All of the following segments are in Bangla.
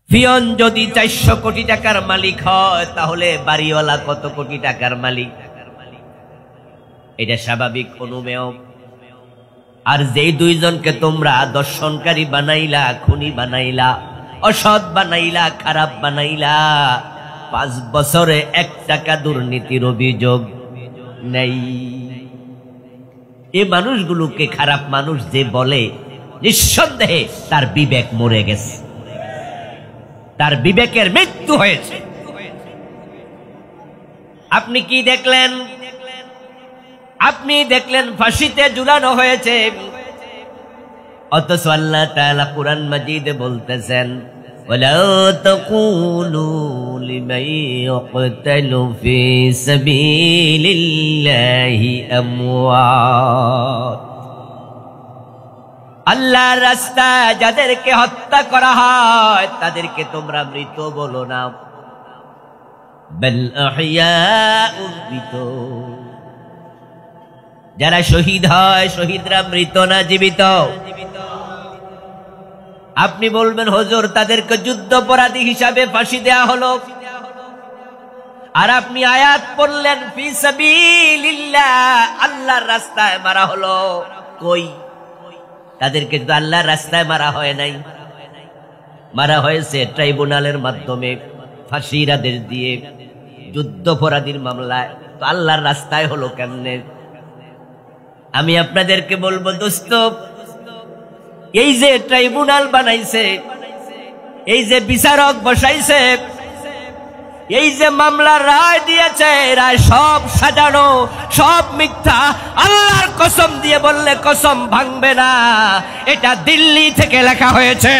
ফিয়ন যদি 400 কোটি টাকার মালিক হয় তাহলে বাড়িওয়ালা কত কোটি টাকার মালিক? এটা স্বাভাবিক অনুমেয়। আর যেই দুইজনকে তোমরা দর্শনকারী বানাইলা, খুনি বানাইলা, অসৎ বানাইলা, খারাপ বানাইলা, 5 বছরে 1 টাকা দুর্নীতির অভিযোগ নেই। এই মানুষগুলোকে খারাপ মানুষ যে বলে, নিঃসন্দেহে তার বিবেক মরে গেছে, তার বিবেকের মৃত্যু হয়েছে। আপনি কি দেখলেন? আপনি দেখলেন ফাঁসিতে ঝুলানো হয়েছে, অথচ আল্লাহ তাআলা কুরআন মাজিদে বলতেছেন, ওয়ালা তাকুলু লিমান ইয়াকতালু ফি সাবিলিল্লাহি আমওয়াত। আল্লাহর রাস্তায় যাদেরকে হত্যা করা হয় তাদেরকে তোমরা মৃত বলো না, বাল আহইয়াউন, মৃত। যারা শহীদ হয়, শহীদরা মৃত না জীবিত? আপনি বলবেন হুজুর তাদেরকে যুদ্ধাপরাধী হিসাবে ফাঁসি দেয়া হলো, আর আপনি আয়াত পড়লেন ফি সাবিলিল্লাহ, আল্লাহর রাস্তায় মারা হলো। কই? তাদেরকে তো আল্লাহর রাস্তায় মারা হয় নাই, মারা হয়েছে ট্রাইব্যুনালের মাধ্যমে, ফাঁসির আদেশ দিয়ে, যুদ্ধাপরাধীর মামলায়। তো আল্লাহর রাস্তায় হলো কেমনে? আমি আপনাদেরকে বলবো দোস্ত, এই যে ট্রাইব্যুনাল বানাইছে, এই যে বিচারক বসাইছে, এই যে মামলার রায় দিয়েছে, রায় সব সাজানো, সব মিথ্যা। আল্লাহর কসম দিয়ে বললে কসম ভাঙবে না, এটা দিল্লি থেকে লেখা হয়েছে।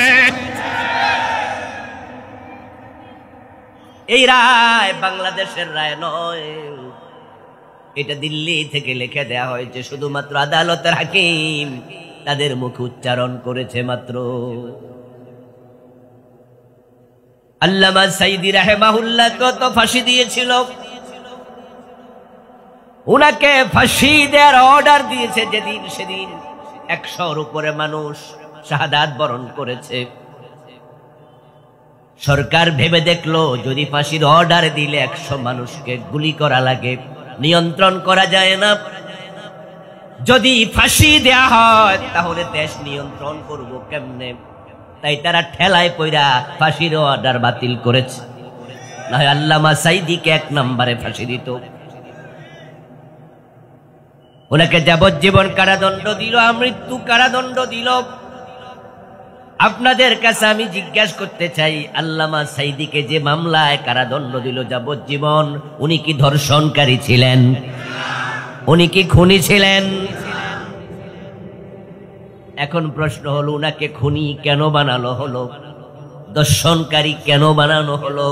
এই রায় বাংলাদেশের রায় নয়, এটা দিল্লি থেকে লিখে দেয়া হয়েছে। শুধুমাত্র আদালতের হাকিম তাদের মুখে উচ্চারণ করেছে মাত্র। আল্লামা সাইদি রাহিমাহুল্লাহ কত ফাঁসি দিয়েছিল, উনাকে ফাঁসি দেওয়ার অর্ডার দিয়েছে যেদিন, সেদিন 100-র উপরে মানুষ শাহাদাত বরণ করেছে। সরকার ভেবে দেখলো যদি ফাঁসির অর্ডার দিলে 100 মানুষকে গুলি করা লাগে, নিয়ন্ত্রণ করা যায় না। যদি ফাঁসি দেয়া হয় তাহলে দেশ নিয়ন্ত্রণ করব কেমনে? তাই তারা ঠেলায় পয়রা ফাঁসির অর্ডার বাতিল করেছে। না হয় আল্লামা সাইদিকে 1 নম্বরে ফাঁসি দিত। ওনাকে যাবজ্জীবন কারাদণ্ড দিল, মৃত্যু কারাদণ্ড দিল। আপনাদের কাছে আমি জিজ্ঞাসা করতে চাই, আল্লামা সাইদিকে যে মামলায় কারাদণ্ড দিল যাবজ্জীবন, উনি কি ধর্ষণকারী ছিলেন? উনি কি খুনি ছিলেন? এখন প্রশ্ন হলো, উনাকে খুনি কেন বানানো হলো? দর্শনকারী কেন বানানো হলো?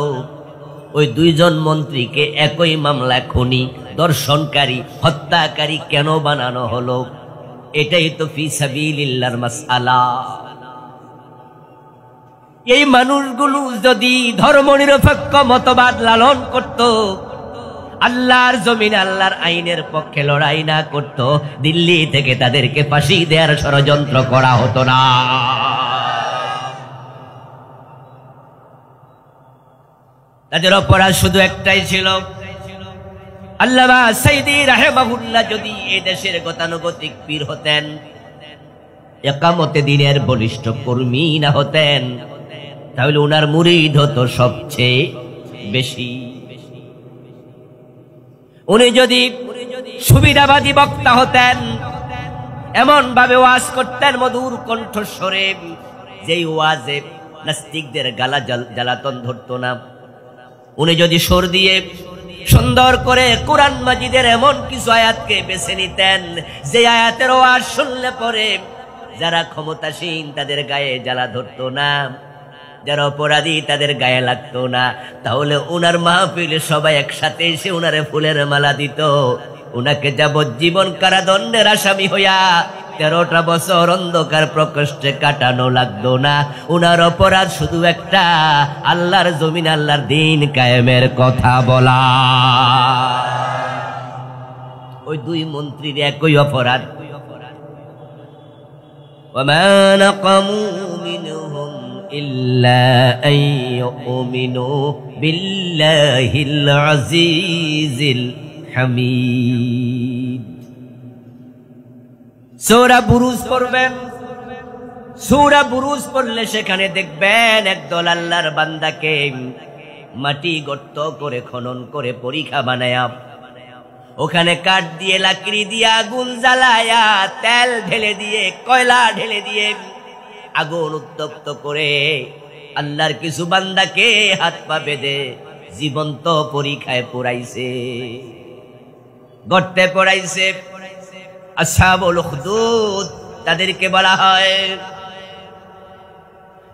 ওই 2 জন মন্ত্রীকে একই মামলা খুনি, দর্শনকারী, হত্যাকারী কেন বানানো হলো? এটাই তো ফি সাবিলিল্লাহর মাসআলা। এই মানুষগুলো যদি ধর্মনিরপেক্ষ মতবাদ লালন করত, আল্লাহর জমিন, আল্লাহর আইনের পক্ষে লড়াই না করত, দিল্লি থেকে তাদেরকে ফাঁসি দেওয়ার ষড়যন্ত্র করা হতো না। তাদের অপরাধ শুধু একটাই ছিল, আল্লামা সাইদি রাহিমাহুল্লাহ যদি এই দেশের গতানুগতিক পীর হতেন, ইকামতে দ্বীনের বলিষ্ঠ কর্মী না হতেন, তাহলে উনার মুরিদ হতো সবচেয়ে বেশি। উনি যদি সুবিধাবাদী বক্তা হতেন, এমন ভাবে ওয়াজ করতেন মধুর কণ্ঠস্বরে, যেই ওয়াজে নাস্তিকদের গালা জ্বালাতন ধরতো না। উনি যদি সুর দিয়ে সুন্দর করে কোরআন মাজিদের এমন কিছু আয়াতকে বেছে নিতেন, যে আয়াতের ওয়াজ শুনলে পরে যারা ক্ষমতাসীন তাদের গায়ে জ্বালা ধরতো না, যারা অপরাধী তাদের গায়ে লাগতো না, তাহলে উনার মাহফিলে সবাই একসাথে এসে উনারে ফুলের মালা দিত। উনাকে যাবজ্জীবন কারাদণ্ডের আসামি হইয়া 13টা বছর অন্ধকার প্রকোষ্ঠে কাটানো লাগতো না। উনার অপরাধ শুধু একটা, আল্লাহর জমিন, আল্লাহর দ্বীন কায়েমের কথা বলা। ওই 2 মন্ত্রীর একই অপরাধ। وما نقموا منهم ইল্লা আইয়ুমিনু বিল্লাহিল আজিজিল হামিদ। সূরা বুরুজ পড়বেন। সূরা বুরুজ পড়লে সেখানে দেখবেন একদল আল্লাহর বান্দাকে মাটি গর্ত করে খনন করে পরিখা বানায়া ওখানে কাঠ দিয়ে লাকড়ি দিয়ে আগুন জ্বালায়া তেল ঢেলে দিয়ে কয়লা ঢেলে দিয়ে আগুন উত্তপ্ত করে আল্লাহর কিছু বান্দাকে হাত পা বেঁধে জীবন্ত পরিখায় পোড়াইছে, গর্তে পোড়াইছে। আসহাবুল উখদুদ তাদেরকে বলা হয়।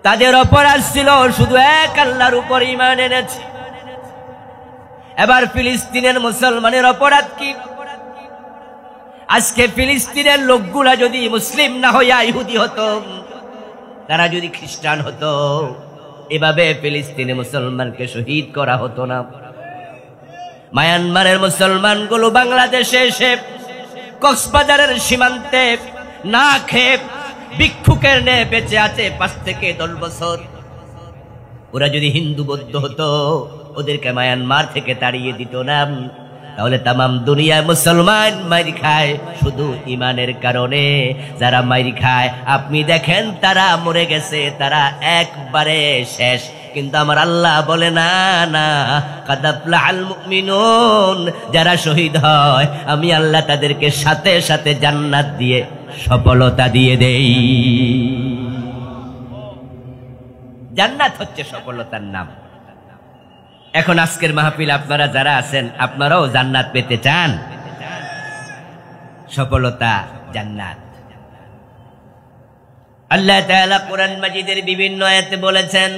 তাদের অপরাধ ছিল শুধু এক আল্লাহর উপর ঈমান এনেছে। এবার ফিলিস্তিনের মুসলমানের অপরাধ কি? আজকে ফিলিস্তিনের লোকগুলা যদি মুসলিম না হইয়া ইহুদি হতো, তারা যদি খ্রিস্টান হতো, এভাবে ফিলিস্তিনে মুসলমানকে শহীদ করা হতো না। মায়ানমারের মুসলমানগুলো বাংলাদেশে এসে কক্সবাজারের সীমান্তে না খেয়ে ভিক্ষুকের ন্যায় বেঁচে আছে 5 থেকে 10 বছর। ওরা যদি হিন্দু বৌদ্ধ হতো, ওদেরকে মায়ানমার থেকে তাড়িয়ে দিত না। তাহলে তামাম দুনিয়ায় মুসলমান মাইর খায় শুধু ইমানের কারণে। যারা মাইর খায় আপনি দেখেন তারা মরে গেছে, তারা একবারে শেষ। কিন্তু আমার আল্লাহ বলে না না, কাদ আফলাহাল মুমিনুন, যারা শহীদ হয় আমি আল্লাহ তাদেরকে সাথে সাথে জান্নাত দিয়ে সফলতা দিয়ে দেই। জান্নাত হচ্ছে সফলতার নাম। এখন আজকের মাহফিল আপনারা যারা আছেন, আপনারাও জান্নাত পেতে চান? সফলতা জান্নাত। আল্লাহ তাআলা কোরআন মাজিদের বিভিন্ন আয়াতে বলেছেন,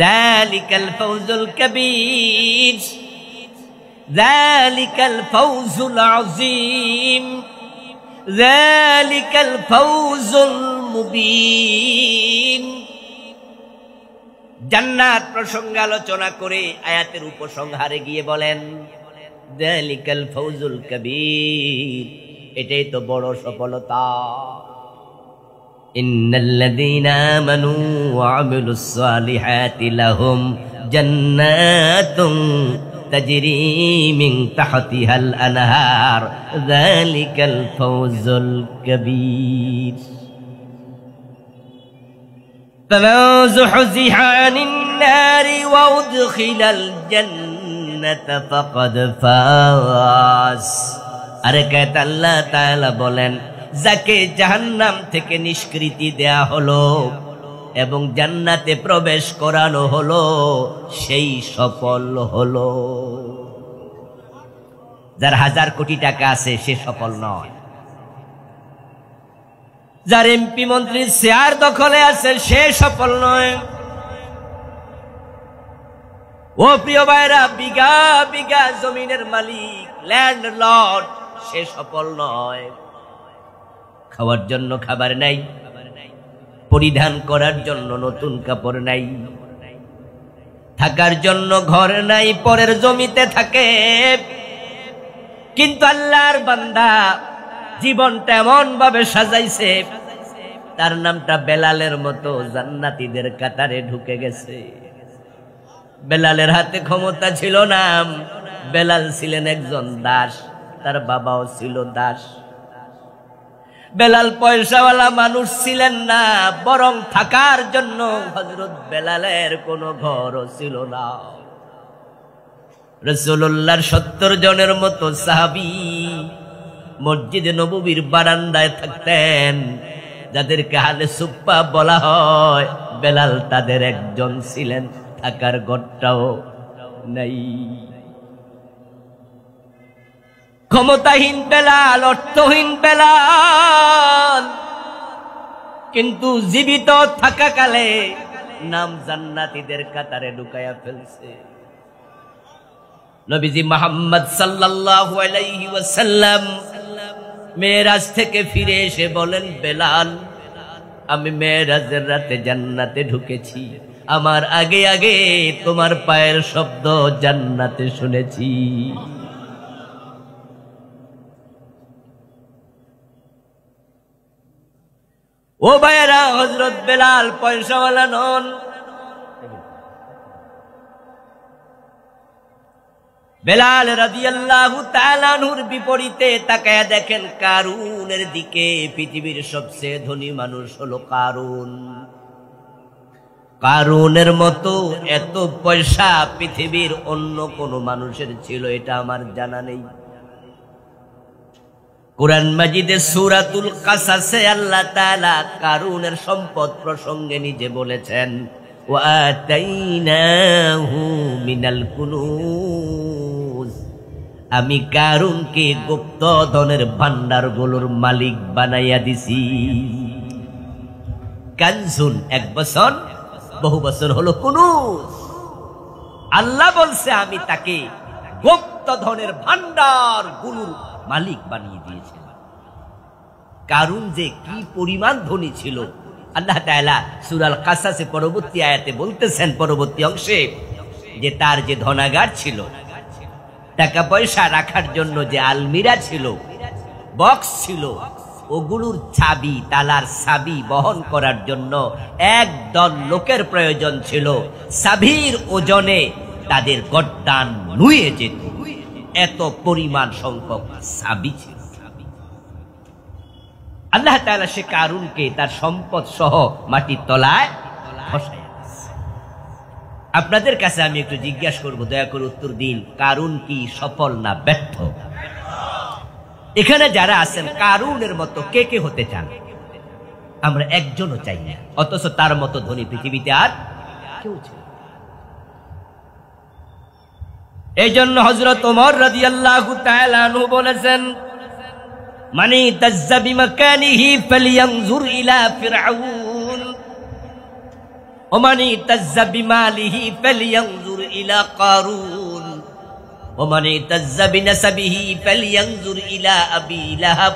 যালিকাল ফাউজুল কাবীর, যালিকাল ফাউজুল আযীম, যালিকাল ফাউজুল মুবিন। জান্নাত প্রসঙ্গে আলোচনা করে আয়াতের উপসংহারে গিয়ে বলেন, যালিকাল ফাউজুল কাবীর, এটাই তো বড় সফলতা। ইন্নাল্লাযীনা আমানু ওয়া আমিলুস সালিহাতি লাহুম জান্নাতুন তাজরি মিন তাহতিহাল আনহার, যালিকাল ফাউজুল কাবীর। فمن زحزح عن النار وأدخل الجنة فقد فاز। আরে কয়েত আল্লাহ তাআলা বলেন, যাকে জাহান্নাম থেকে নিষ্কৃতি দেয়া হলো এবং জান্নাতে প্রবেশ করানো হলো, সেই সফল হলো। যার 1000 কোটি টাকা আছে সে সফল নয়। যার এমপি মন্ত্রীর শেয়ার দখলে আছে সে সফল নয়। ও প্রিয় ভাইরা, বিঘা বিঘা জমিনের মালিক, ল্যান্ড লর্ড, সে সফল নয়। খাওয়ার জন্য খাবার নাই, পরিধান করার জন্য নতুন কাপড় নাই, থাকার জন্য ঘর নাই, পরের জমিতে থাকে। কিন্তু আল্লাহর বান্দা জীবনটা এমন ভাবে সাজাইছে, তার নামটা বেলালের মতো জান্নাতীদের কাতারে ঢুকে গেছে। বেলালের হাতে ক্ষমতা ছিল না, বেলাল ছিলেন একজন দাস, তার বাবাও ছিল দাস। বেলাল পয়সাওয়ালা মানুষ ছিলেন না, বরং থাকার জন্য হযরত বেলালের কোনো ঘরও ছিল না। রাসূলুল্লাহর 70 জনের মতো সাহাবী মসজিদে নববীর বারান্দায় থাকতেন, যাদেরকে আহলে সুফফা বলা হয়। বেলাল তাদের একজন ছিলেন, থাকার ঘরটাও নাই। ক্ষমতাহীন বেলাল, অর্থহীন বেলাল, কিন্তু জীবিত থাকাকালে নাম জান্নাতীদের কাতারে ঢুকায়া ফেলছে। নবীজি মুহাম্মদ সাল্লাল্লাহু আলাইহি ওয়াসাল্লাম মেরাজ থেকে ফিরে এসে বলেন, বেলাল, আমি মেরাজের রাতে জান্নাতে ঢুকেছি, আমার আগে আগে তোমার পায়ের শব্দ জান্নাতে শুনেছি। ও ভাইয়েরা, হযরত বেলাল পয়সাওয়ালা নন। বেলাল রাদিয়াল্লাহু তাআলা আনহুর বিপরীতে তাকায়া দেখেন কারুনের দিকে। পৃথিবীর সবচেয়ে ধনী মানুষ হলো কারুন। কারুনের মতো এত পয়সা পৃথিবীর অন্য কোন মানুষের ছিল এটা আমার জানা নেই। কুরআন মাজিদে সূরাতুল কাসাসে আল্লাহ তাআলা কারুনের সম্পদ প্রসঙ্গে নিজে বলেছেন, ওয়া আতাইনাহু মিনাল কুনুজ, আমি কারুনকে গুপ্ত ধনের ভান্ডারগুলোর মালিক বানাইয়া দিছি। কানজুন এক বছর, বহু বছর হলো কুনুজ। আল্লাহ বলছে আমি তাকে গুপ্ত ধনের ভান্ডার গুলোর মালিক বানিয়ে দিয়েছিলাম। কারুন যে কি পরিমাণ ধনী ছিল, আল্লাহ তাআলা সূরা কাসাসে পরবর্তী আয়াতে বলতেছেন, পরবর্তী অংশে, যে তার যে ধনাগার ছিল, টাকা পয়সা রাখার জন্য যে আলমিরা ছিল, বক্স ছিল, ওগুলোর চাবি, তালার চাবি বহন করার জন্য একদল লোকের প্রয়োজন ছিল। চাবির ওজনে তাদের গর্দান নুয়ে যেত, এত পরিমাণ সংখ্যক চাবি ছিল। আল্লাহ তাআলা সে কারুনকে তার সম্পদ সহ মাটির তলায় বসায় দিয়েছে। আপনাদের কাছে আমি একটু জিজ্ঞাসা করব, দয়া করে উত্তর দিন, কারুন কি সফল না ব্যর্থ? এখানে যারা আছেন কারুনের মতো কে কে হতে চান? আমরা একজনও চাই না, অথচ তার মতো ধনী পৃথিবীতে আর কেউ চাই। এই জন্য হযরত ওমর রাদিয়াল্লাহু তাআলা আনহু বলেছেন, মানি তাজ্জা বিমাকানিহি ফালইয়ানজুর ইলা ফিরআউন ওয়া মানি তাজ্জা বিমালিহি ফালইয়ানজুর ইলা কারুন ওয়া মানি তাজ্জা বিনাসাবিহি ফালইয়ানজুর ইলা আবি লাহাব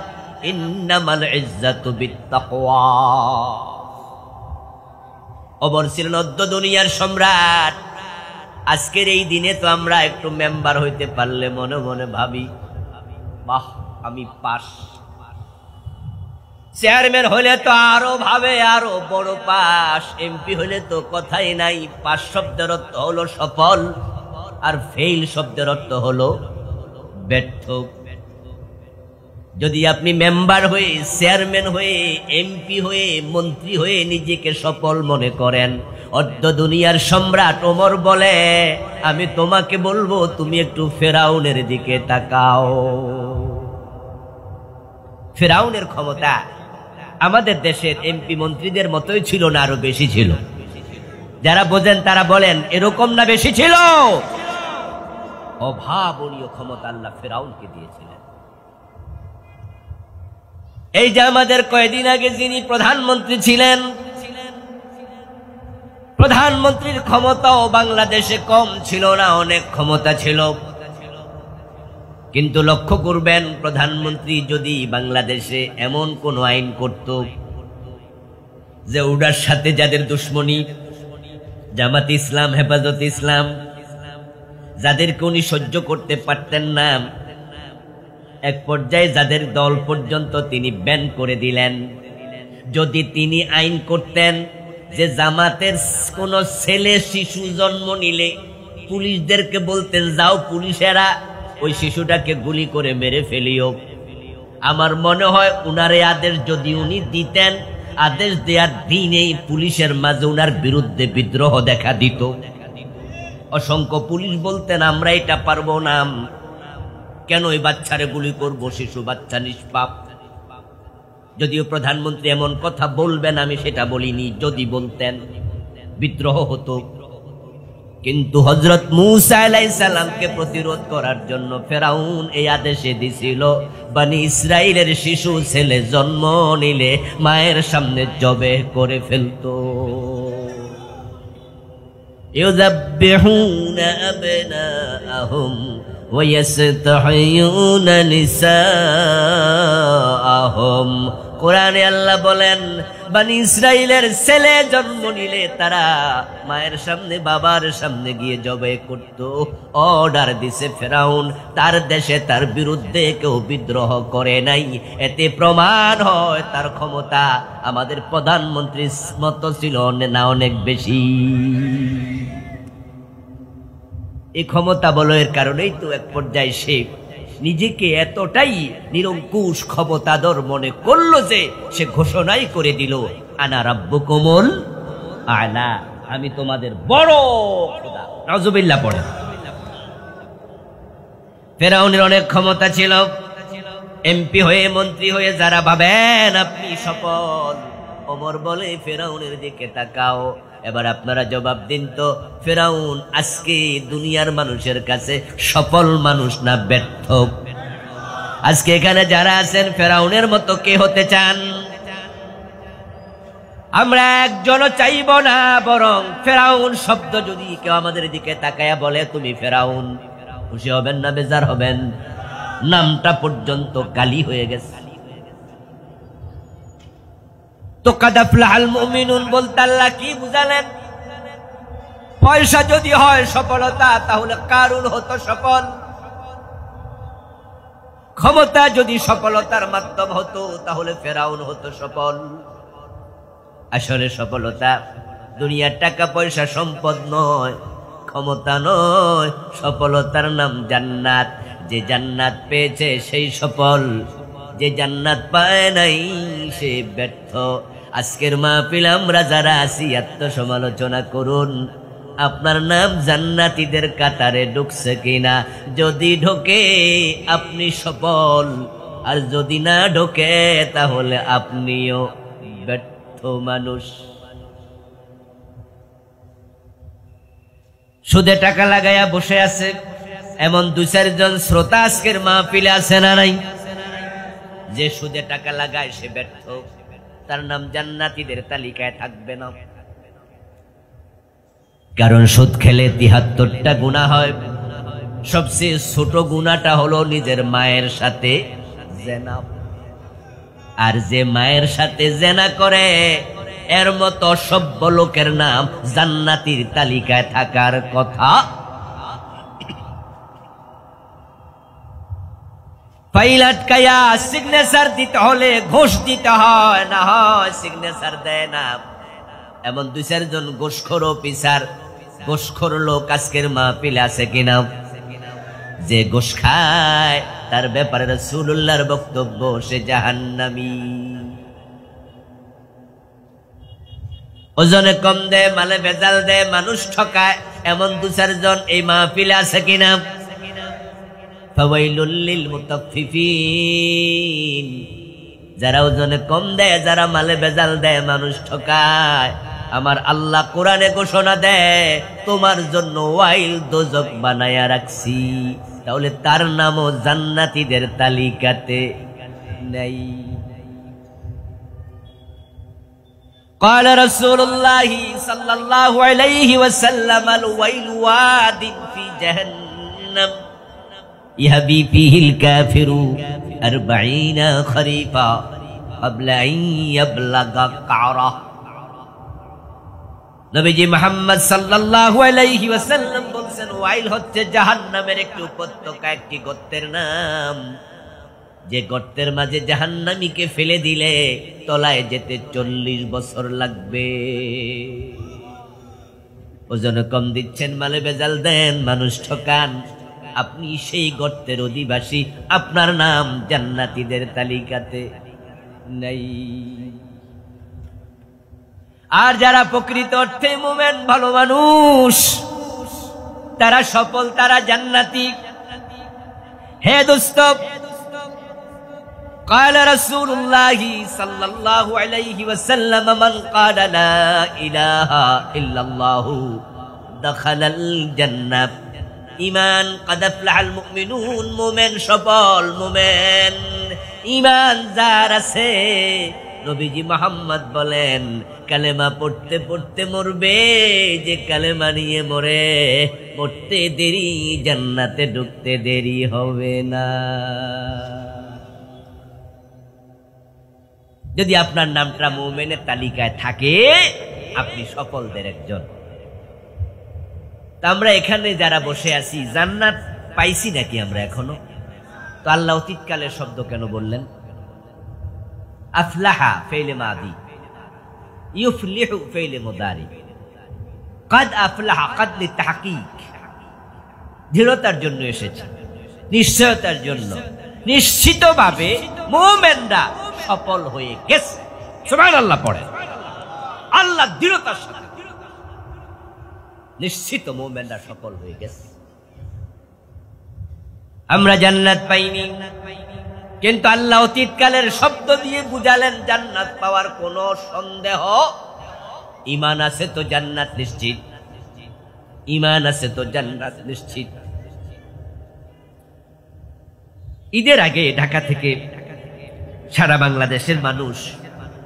ইন্নামাল ইজ্জাতু বিত্তাকওয়া। ওমর ছিলেন অদ্য দুনিয়ার সম্রাট। আজকের এই দিনে তো আমরা একটু মেম্বার হইতে পারলে মনে মনে ভাবি, বাহ আমি পাস। চেয়ারম্যান হলে তো আরো ভাবে আরো বড় পাস। এমপি হলে তো কথাই নাই। পাস শব্দের অর্থ হলো সফল, আর ফেল শব্দের অর্থ হলো ব্যর্থ। যদি আপনি মেম্বার হয়ে, চেয়ারম্যান হয়ে, এমপি হয়ে, মন্ত্রী হয়ে নিজেকে সফল মনে করেন, অদ্য দুনিয়ার সম্রাট ওমর বলে, আমি তোমাকে বলবো তুমি একটু ফেরাউনের দিকে তাকাও। ফেরাউনের ক্ষমতা আমাদের দেশের এমপি মন্ত্রীদের মতোই ছিল না, আরো বেশি ছিল। যারা বোঝেন তারা বলেন এরকম না বেশি ছিল? অভাবনীয় ক্ষমতা আল্লাহ ফেরাউনকে দিয়েছিলেন। এই যে আমাদের কয়েকদিন আগে যিনি প্রধানমন্ত্রী ছিলেন, প্রধানমন্ত্রীর ক্ষমতাও বাংলাদেশে কম ছিল না, অনেক ক্ষমতা ছিল। কিন্তু লক্ষ্য করবেন, প্রধানমন্ত্রী যদি বাংলাদেশে এমন কোন আইন করত যে ওটার সাথে যাদের দুশ্মনী, জামাত ইসলাম, হেফাজত ইসলাম, যাদেরকে উনি সহ্য করতে পারতেন না, এক পর্যায়ে যাদের দল পর্যন্ত তিনি ব্যান করে দিলেন। যদি তিনি আইন করতেন যে জামাতের কোন ছেলে শিশু জন্ম নিলে পুলিশদেরকে বলতেন, যাও পুলিশেরা ওই শিশুটাকে গুলি করে মেরে ফেলিও, আমার মনে হয় উনারে আদেশ যদি উনি দিতেন, আদেশ দেওয়ার দিনেই পুলিশের মাঝে উনার বিরুদ্ধে বিদ্রোহ দেখা দিত। অসংখ্য পুলিশ বলতেন, আমরা এটা পারবো না, কেন ওই বাচ্চারে গুলি করবো, শিশু বাচ্চা নিষ্পাপ। যদিও প্রধানমন্ত্রী এমন কথা বলবেন আমি সেটা বলিনি, যদি বলতেন বিদ্রোহ হতো। কিন্তু হযরত মূসা আলাইহিস সালামকে প্রতিরোধ করার জন্য ফেরাউন এই আদেশে দিছিল, বনি ইসরাইলের শিশু ছেলে জন্ম নিলে মায়ের সামনে জবে করে ফেলতো। ইউযাব্বিহুনা আবনাআহুম ওয়া ইস্তাহয়ুনা নিসাআহুম। কোরআনে আল্লাহ বলেন, বনি ইসরাইলের ছেলে জন্ম নিলে তারা মায়ের সামনে বাবার সামনে গিয়ে জবাই করত। অর্ডার দিছে ফেরাউন, তার দেশে তার বিরুদ্ধে কেউ বিদ্রোহ করে নাই। এতে প্রমাণ হয় তার ক্ষমতা আমাদের প্রধানমন্ত্রীর মতো ছিল না, অনেক বেশি। এই ক্ষমতা বলয়ের কারণেই তো এক পর্যায়ে সে নিজেকে এতটাই নিরঙ্কুশ ক্ষমতাধর মনে করলো যে সে ঘোষণাই করে দিল, আনা রাব্বুকুমুল আলা, আমি তোমাদের বড় খোদা। নাউজুবিল্লাহ পড়ে। ফেরাউনের অনেক ক্ষমতা ছিল, এমপি হয়ে মন্ত্রী হয়ে যারা ভাবেন আপনি সফল। ওমর বলে ফেরাউনের দিকে তাকাও, এবার আপনারা জবাব দিন তো, ফেরাউন আজকে দুনিয়ার মানুষের কাছে সফল মানুষ না ব্যর্থ? আজকে এখানে যারা আছেন ফেরাউনের মতো কে হতে চান? আমরা একজনও চাইব না, বরং ফেরাউন শব্দ যদি কেউ আমাদের দিকে তাকায়া বলে তুমি ফেরাউন, খুশি হবেন না বেজার হবেন? নামটা পর্যন্ত গালি হয়ে গেছে। তো কাদ আফলাহাল মুমিনুন বলতে আল্লাহ কি বুঝালেন? পয়সা যদি হয় সফলতা, তাহলে কারুন হতো সফল। ক্ষমতা যদি সফলতার মাধ্যম হতো, তাহলে ফেরাউন হতো সফল। আসলে সফলতা দুনিয়ার টাকা পয়সা সম্পদ নয়, ক্ষমতা নয়, সফলতার নাম জান্নাত। যে জান্নাত পেয়েছে সেই সফল, যে জান্নাত পায় নাই সে ব্যর্থ। আজকের মাহফিল আমরা যারা আছি আত্মসমালোচনা করুন, আপনার নাম জান্নাতীদের কাতারে ঢুকছে কিনা? যদি ঢোকে আপনি সফল, আর যদি না ঢোকে তাহলে আপনিও ব্যর্থ মানুষ। সুদে টাকা লাগাইয়া বসে আছে এমন 2-4 শ্রোতা আজকের মাহফিলে আছে না নাই? যে সুদে টাকা লাগায় সে ব্যর্থ, তার নাম জান্নাতীদের তালিকায় থাকবে না। কারণ সুদ খেলে 73টা গুনাহ হয়। সবচেয়ে ছোট গুনাহটা হলো নিজের মায়ের সাথে জেনা। আর যে মায়ের সাথে জেনা করে এর মতো অসভ্য লোকের নাম জান্নাতীর তালিকায় থাকার কথা। ফাইল আটকায়া সিগনেচার দিতে হলে ঘুষ দিতে হয়, না হয় সিগনেচার দেয় না। এমন 2-4 জন ঘুষখোর অফিসার, ঘুষখোর লোক আজকের মাহফিলে আছে কিনা? যে ঘুষ খায় তার ব্যাপারে রাসূলুল্লাহর বক্তব্য সে জাহান্নামী। ওজনে কম দেয়, মালে ভেজাল দেয়, মানুষ ঠকায়, এমন 2-4 জন এই মাহফিলে আছে কিনা? ফাওয়াইলুল লিল মুতাফফিফিন, যারা ওজনে কম দেয়, যারা মালে ভেজাল দেয়, মানুষ ঠকায়, আমার আল্লাহ কোরআনে ঘোষণা দেয় তোমার জন্য ওয়াইল দোজক বানায়া রাখছি। তাহলে তার নামও জান্নাতীদের তালিকাতে নাই। قال رسول الله صلى الله عليه وسلم الويل واد في جهنم يهبي فيه الكافر 40 خريفا قبل أن يبلغ قعره। নবীজি মুহাম্মদ সাল্লাল্লাহু আলাইহি ওয়াসাল্লাম বলেন ওয়াইল হচ্ছে জাহান্নামের একটি উপত্যকা, একটি গর্তের নাম। যে গর্তের মাঝে জাহান্নামীকে ফেলে দিলে তলায় যেতে 40 বছর লাগবে। ওজন কম দিচ্ছেন, মালে ভেজাল দেন, মানুষ ঠকান, আপনি সেই গর্তের অধিবাসী, আপনার নাম জান্নাতীদের তালিকাতে নাই। আর যারা প্রকৃত অর্থে মুমিন ভালো মানুষ, তারা সফল, তারা জান্নাতি। হে দোস্ত, قال رسول الله صلى الله عليه وسلم من قال لا إله إلا الله دخل الجنة। ইমান قد أفلح المؤمنون, মুমিন সফল, মুমিন ইমান যার আছে, নবীজি মুহাম্মদ বলেন কালেমা পড়তে পড়তে মরবে, যে কালেমা নিয়ে মরে মরতে দেরি, জান্নাতে ঢুকতে দেরি হবে না। যদি আপনার নামটা মুমিনের তালিকায় থাকে, আপনি সফলদের একজন। তা আমরা এখানে যারা বসে আছি, জান্নাত পাইছি নাকি আমরা এখনো? তো আল্লাহ অতীতকালের শব্দ কেন বললেন? আফলাহা ফেইলে মাদি, ইউফলিহু ফেইলে মুদারি, কাদ আফলাহা কাদ লিতাহকিক, দৃঢ়তার জন্য এসেছে, নিশ্চয়তার জন্য। নিশ্চিতভাবে মুমিনরা সফল হয়ে গেছে। সুবহানাল্লাহ পড়ে। আল্লাহ দৃঢ়তার সাথে নিশ্চিত মুমিনরা সফল হয়ে গেছে। আমরা জান্নাত পাইনি, কিন্তু আল্লাহ অতীতকালের শব্দ দিয়ে বুঝালেন জান্নাত পাওয়ার কোনো সন্দেহ। ঈমান আছে তো জান্নাত নিশ্চিত, ঈমান আছে তো জান্নাত নিশ্চিত। ঈদের আগে ঢাকা থেকে সারা বাংলাদেশের মানুষ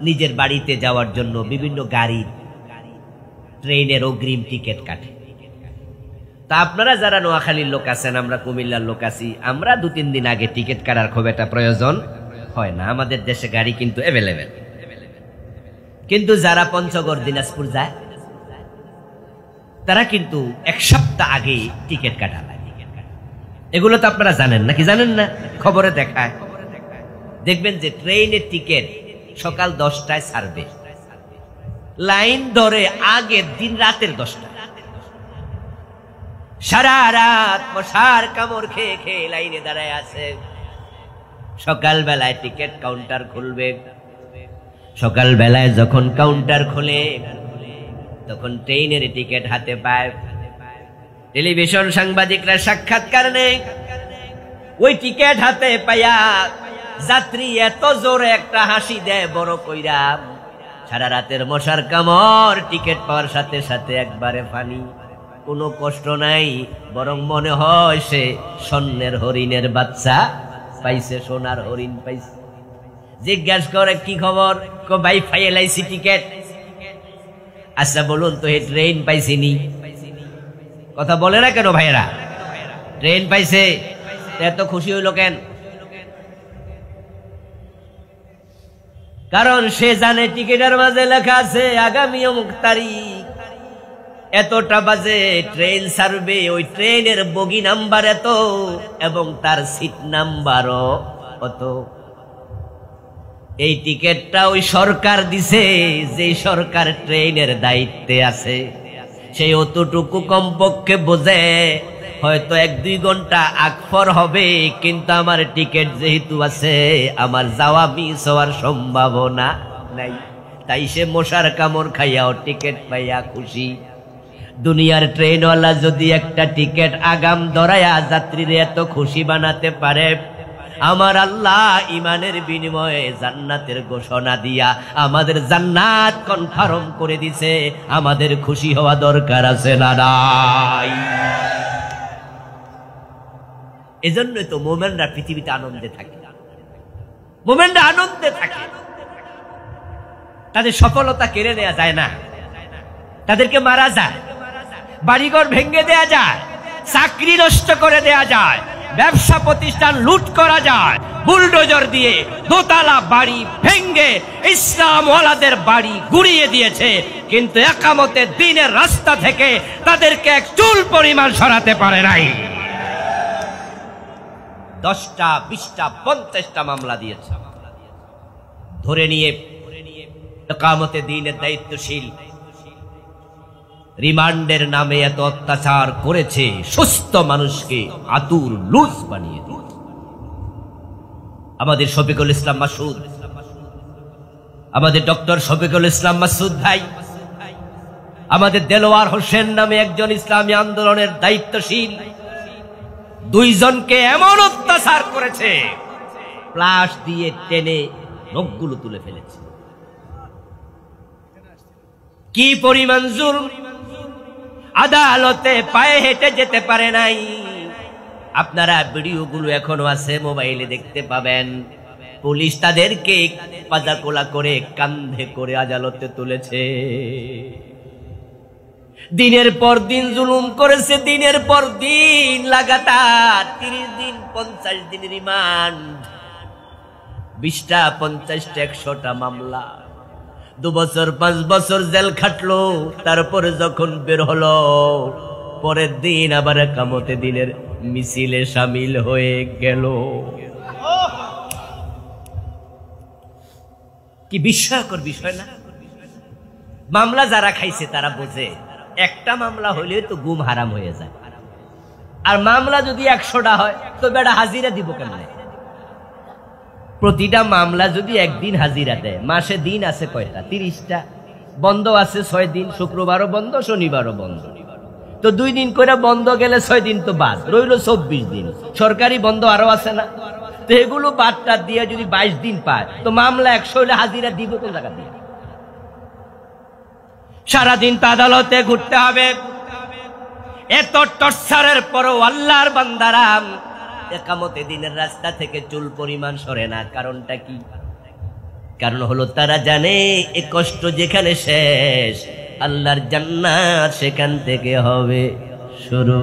নিজের বাড়িতে যাওয়ার জন্য বিভিন্ন গাড়ির, ট্রেনের অগ্রিম টিকিট কাটে। তা আপনারা যারা নোয়াখালীর লোক আছেন, আমরা কুমিল্লার লোক আছি, আমরা 2-3 দিন আগে টিকিট কাটার খুব একটা প্রয়োজন হয় না, আমাদের দেশে গাড়ি কিন্তু অ্যাভেলেবেল। কিন্তু যারা পঞ্চগড়, দিনাজপুর যায়, তারা কিন্তু 1 সপ্তাহ আগে টিকিট কাটা লাগে। এগুলো তো আপনারা জানেন নাকি? জানেন না? খবরে দেখায়, দেখবেন যে ট্রেনের টিকিট সকাল 10টায় ছাড়বে, লাইন ধরে আগের দিন রাতের 10টা, সারা রাত মশার কামড় খেয়ে খেয়ে লাইনে দাঁড়ায় আছে। সকাল বেলায় টিকিট কাউন্টার খুলবে। সকাল বেলায় যখন কাউন্টার খুলে, তখন ট্রেনের টিকিট হাতে পায়। টেলিভিশন সাংবাদিকরা সাক্ষাৎকার নেই। ওই টিকিট হাতে পাইয়া যাত্রী এত জোরে একটা হাসি দেয় বড় কইরা, সারা রাতের মশার কামড় টিকিট পাওয়ার সাথে সাথে একবারে পানি। কোনো কষ্ট নাই, বরং মনে হয় সে স্বর্ণের হরিণের বাচ্চা পাইছে, সোনার হরিণ পাইছে। জিজ্ঞাস করে কি খবর? ভাই ফাইলাইছি টিকিট। আচ্ছা বলুন তো, এই ট্রেন পাইছিনি? কথা বলে না কেন ভাইরা? ট্রেন পাইছে, এত খুশি হইল কেন? কারণ সে জানে টিকিটের মাঝে লেখা আছে আগামী অমুক তারিখ এতটা বাজে ট্রেন ছাড়বে। ওই ট্রেনের বগি নাম্বার এত এবং তার সিট নাম্বারও কত। এই টিকিটটা ওই সরকার দিছে, যে সরকার ট্রেনের দায়িত্বে আছে, সেই অতটুকু কমপক্ষে বোঝে হয়তো 1-2 ঘন্টা আগফর হবে, কিন্তু আমার টিকিট যেহেতু আছে, আমার যাওয়া মিস হওয়ার সম্ভাবনা নাই। তাই সে মশার কামড় খাইয়াও টিকিট পাইয়া খুশি। দুনিয়ার ট্রেনওয়ালা যদি একটা টিকিট আগাম ধরায়া যাত্রীর এত খুশি বানাতে পারে, আমার আল্লাহ ইমানের বিনিময়ে জান্নাতের ঘোষণা দিয়া আমাদের জান্নাত কনফার্ম করে দিছে। আমাদের খুশি হওয়া দরকার আছে না নাই? এজন্যই তো মুমিনরা পৃথিবীতে আনন্দে থাকে, মুমিনরা আনন্দে থাকে। তাদের সফলতা কেড়ে নেওয়া যায় না, তাদেরকে মারা যায়, বাড়িঘর ভেঙে দেয়া যায়, চাকরি নষ্ট করে দেয়া যায়, ব্যবসা প্রতিষ্ঠান লুট করা যায়, বুলডোজার দিয়ে দোতলা বাড়ি ভেঙে ইসলামওয়ালাদের বাড়ি গুড়িয়ে দিয়েছে, কিন্তু একামতের দিনের রাস্তা থেকে তাদেরকে এক চুল পরিমাণ সরাতে পারে নাই। 10টা 20টা 50টা মামলা দিয়েছে, ধরে নিয়ে একামতের দিনের দায়িত্বশীল রিমান্ডের নামে এত অত্যাচার করেছে, সুস্থ মানুষকে আতুর লুজ বানিয়ে দিয়েছে। আমাদের শফিকুল ইসলাম মাসুদ, আমাদের ডক্টর শফিকুল ইসলাম মাসুদ ভাই, আমাদের দেলোয়ার হোসেন নামে একজন ইসলামী আন্দোলনের দায়িত্বশীল, 2 জনকে এমন অত্যাচার করেছে, প্লাস দিয়ে টেনে নখগুলো তুলে ফেলেছে। কি পরিমাণ জুলুম! আদালতে পায়ে হেঁটে যেতে পারে নাই। আপনারা ভিডিওগুলো এখনো আছে, মোবাইলে দেখতে পাবেন। পুলিশ তাদেরকে পাজাকোলা করে কান্ধে করে আদালতে তুলেছে। দিনের পর দিন জুলুম করেছে, দিনের পর দিন লাগাতার 30 দিন 50 দিন রিমান্ড। 20টা 50টা 100টা মামলা, 2 বছর 5 বছর জেল খাটলো। তারপরে যখন বের হলো, পরের দিন আবার কিয়ামত দিনের মিছিলে শামিল হয়ে গেল। কি বিস্ময়কর বিষয় না? মামলা যারা খাইছে তারা বোঝে একটা মামলা হইলে তো গুম হারাম হয়ে যায়, আর মামলা যদি 100টা হয় তো বেটা হাজিরা দিব কেমনে? প্রতিটা মামলা যদি একদিন হাজিরা দেয়, মাসে দিন আছে কয়টা? 30টা। বন্ধ আছে 6 দিন, শুক্রবারও বন্ধ, শনিবারও বন্ধ। তো 2 দিন করে বন্ধ গেলে 6 দিন তো বাদ রইল, 24 দিন। সরকারি বন্ধ আরো আছে না? তো এগুলো বাদটা দিয়ে যদি 22 দিন পায়, তো মামলা 100 হলে হাজিরা দিব কোন জায়গা দিয়ে? সারাদিন তো আদালতে ঘুরতে হবে। এত টর্চারের পরও আল্লাহর বান্দারা কিয়ামতে দিনের রাস্তা থেকে চুল পরিমাণ সরে না। কারণটা কি? কারণ হলো তারা জানে এ কষ্ট যেখানে শেষ, আল্লাহর জান্নাত সেখান থেকে হবে শুরু।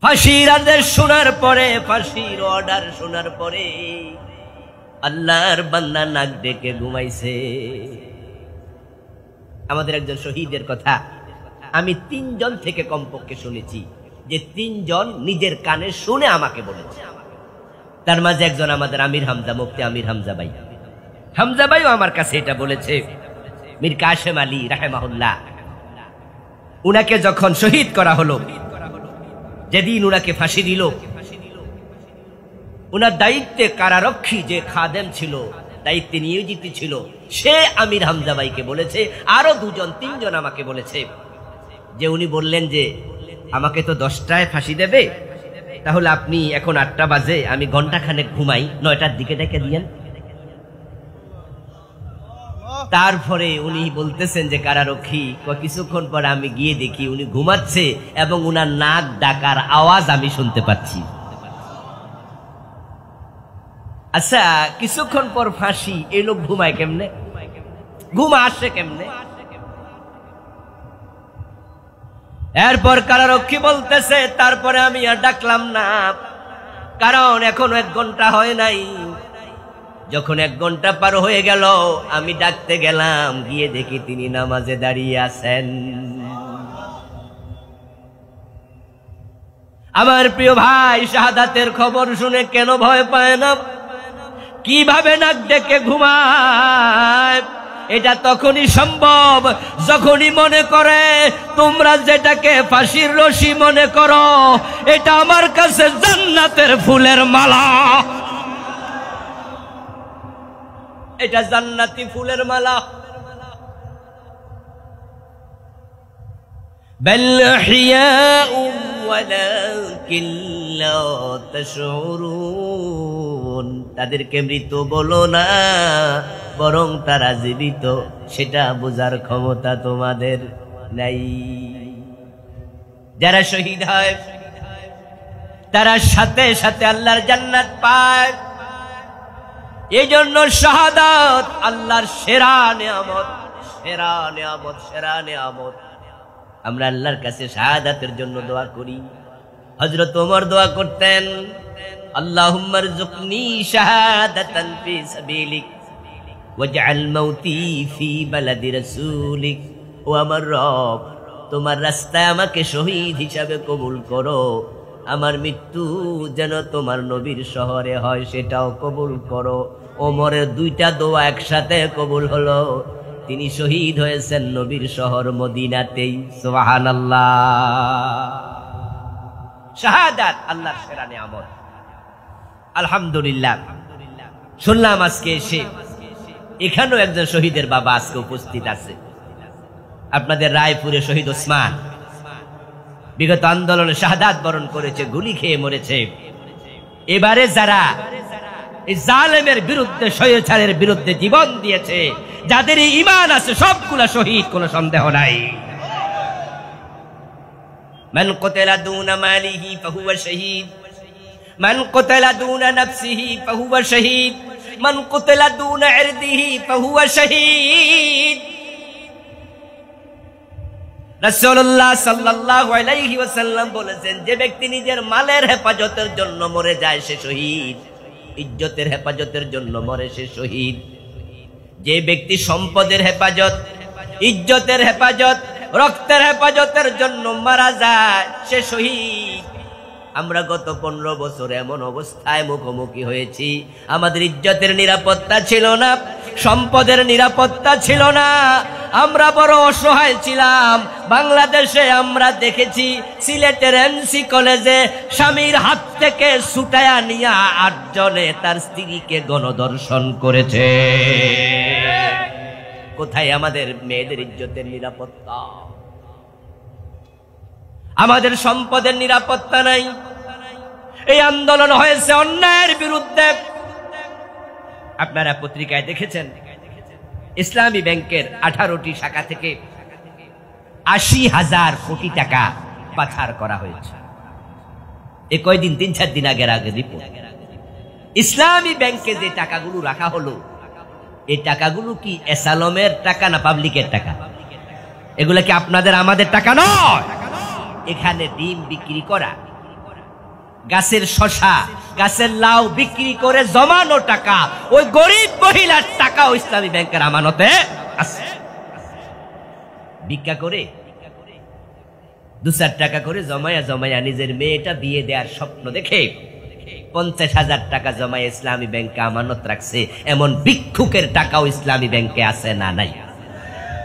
ফাঁসির আদেশ শোনার পরে, ফাঁসির অর্ডার শোনার পরে আল্লাহর বান্দা নাক ডেকে ঘুমাইছে। আমাদের একজন শহীদের কথা আমি 3 জন থেকে কমপক্ষে শুনেছি, যে 3 জন নিজের কানে শুনে আমাকে বলেছে। তার মাঝে একজন আমাদের আমির হামজা, মুফতি আমির হামজা ভাই। হামজা ভাইও আমার কাছে এটা বলেছে। মীর কাশেম আলী রাহিমাহুল্লাহ, উনাকে যখন শহীদ করা হলো, যেদিন উনাকে ফাঁসি দিল, উনার দায়িত্বে কারারক্ষী যে খাদেম ছিল, দায়িত্বে নিয়োজিত ছিল, সে আমির হামজা ভাইকে বলেছে, আরো 2 জন 3 জন আমাকে বলেছে যে উনি বললেন যে আমাকে তো 10টায় ফাঁসি দেবে, তাহলে আপনি এখন 8টা বাজে, আমি ঘন্টাখানেক ঘুমাই, 9টার দিকে ডেকে দিয়েন। তারপরে উনি বলতেছেন যে কারারক্ষী, কিছুক্ষণ পরে আমি গিয়ে দেখি উনি ঘুমাচ্ছে এবং উনার নাক ডাকার আওয়াজ আমি শুনতে পাচ্ছি। আচ্ছা, কিছুক্ষণ পর ফাঁসি, এই লোক ঘুমায় কেমনে? ঘুম আসে কেমনে? এরপর কারারক্ষী বলতেছে, তারপরে আমি আর ডাকলাম না, কারণ এখনো 1 ঘন্টা হয় নাই। যখন 1 ঘন্টা পার হয়ে গেল, আমি ডাকতে গেলাম, গিয়ে দেখি তিনি নামাজে দাঁড়িয়ে আছেন। আমার প্রিয় ভাই, শাহাদাতের খবর শুনে কেন ভয় পায় না? কিভাবে নাক ডেকে ঘুমায়? এটা তখনই সম্ভব যখনই মনে করে তোমরা যেটাকে ফাঁসির রশি মনে করো, এটা আমার কাছে জান্নাতের ফুলের মালা। এটা জান্নাতি ফুলের মালা। বাল হিয়াউ ওয়ালাকিন লা তাশউরুন, তাদেরকে মৃত বলো না, বরং তারা জীবিত, সেটা বোঝার ক্ষমতা তোমাদের নাই। যারা শহীদ হয় তারা সাথে সাথে আল্লাহর জান্নাত পায়। এই জন্য শাহাদাত আল্লাহর সেরা নিয়ামত, সেরা নিয়ামত, সেরা নিয়ামত। আমরা আল্লাহর কাছে শাহাদাতের জন্য দোয়া করি। হযরত ওমর দোয়া করতেন, আল্লাহুম্মা রযুকনি শাহাদাতান ফি সাবিলিক ওয়াজআল মাউতি ফি বালাদি রাসূলিক। ও আমার রব, তোমার রাস্তায় আমাকে শহীদ হিসাবে কবুল করো, আমার মৃত্যু যেন তোমার নবীর শহরে হয় সেটাও কবুল করো। ওমরের 2টা দোয়া একসাথে কবুল হলো, তিনি শহীদ হয়েছেন নবীর শহর মদিনাতেই। সুবহানাল্লাহ। শাহাদাত আল্লাহর সেরা নিয়ামত। আলহামদুলিল্লাহ। শুনলাম আজকে এসে এখানেও একজন শহীদের বাবা আজকে উপস্থিত আছে। আপনাদের রায়পুরে শহীদ ওসমান বিগত আন্দোলনে শাহাদাত বরণ করেছে, গুলি খেয়ে মরেছে। এবারে যারা এই জালেমের বিরুদ্ধে, স্বৈরাচারের বিরুদ্ধে জীবন দিয়েছে, যাদের ঈমান আছে, সবগুলা শহীদ, কোনো সন্দেহ নাই। মান কুতিলা দুনা মালিহি ফাহুয়া শহীদ, মান কুতিলা দুনা নাফসিহি ফাহুয়া শহীদ, মান কুতিলা দুনা ইরদিহি ফাহুয়া শহীদ। রাসূলুল্লাহ সাল্লাল্লাহু আলাইহি ওয়াসাল্লাম বলেছেন, যে ব্যক্তি নিজের মালের হেফাজতের জন্য মরে যায় সে শহীদ, ইজ্জতের হেফাজতের জন্য মরে সে শহীদ। যে ব্যক্তি সম্পদের হেফাজত, ইজ্জতের হেফাজত, রক্তের হেফাজতের জন্য মারা যায় সে শহীদ। আমরা গত 15 বছর এমন অবস্থায় মুখোমুখি হয়েছি, আমাদের ইজ্জতের নিরাপত্তা ছিল না, সম্পদের নিরাপত্তা ছিল না, আমরা বড় অসহায় ছিলাম। বাংলাদেশে আমরা দেখেছি সিলেটের এমসি কলেজে স্বামীর হাত থেকে ছুটায়া নিয়া 8 জনে তার স্ত্রীকে গণধর্ষণ করেছে। কোথায় আমাদের মেয়েদের ইজ্জতের নিরাপত্তা? আমাদের সম্পদের নিরাপত্তা নাই। এই আন্দোলন হয়েছে অন্যায়ের বিরুদ্ধে। আপনারা পত্রিকায় দেখেছেন ইসলামী ব্যাংকের 18টি শাখা থেকে 80,000 কোটি টাকা পাচার করা হয়েছে। এ কয়দিন 3-4 দিন আগের রিপোর্ট। ইসলামী ব্যাংকে যে টাকাগুলো রাখা হলো, এই টাকাগুলো কি এসালমের টাকা না পাবলিকের টাকা? এগুলা কি আপনাদের আমাদের টাকা নয়। এখানে ডিম বিক্রি করা, গাছের শশা, গাছের লাউ বিক্রি করে জমানো টাকা, ওই গরিব মহিলার টাকা ইসলামী ব্যাংকের আমানতে আছে। ভিক্ষা করে 2-4 টাকা করে জমায়া নিজের মেয়েটা বিয়ে দেওয়ার স্বপ্ন দেখে 50,000 টাকা জমায় ইসলামী ব্যাংকে আমানত রাখছে। এমন ভিক্ষুকের টাকাও ইসলামী ব্যাংকে আছে না নাই?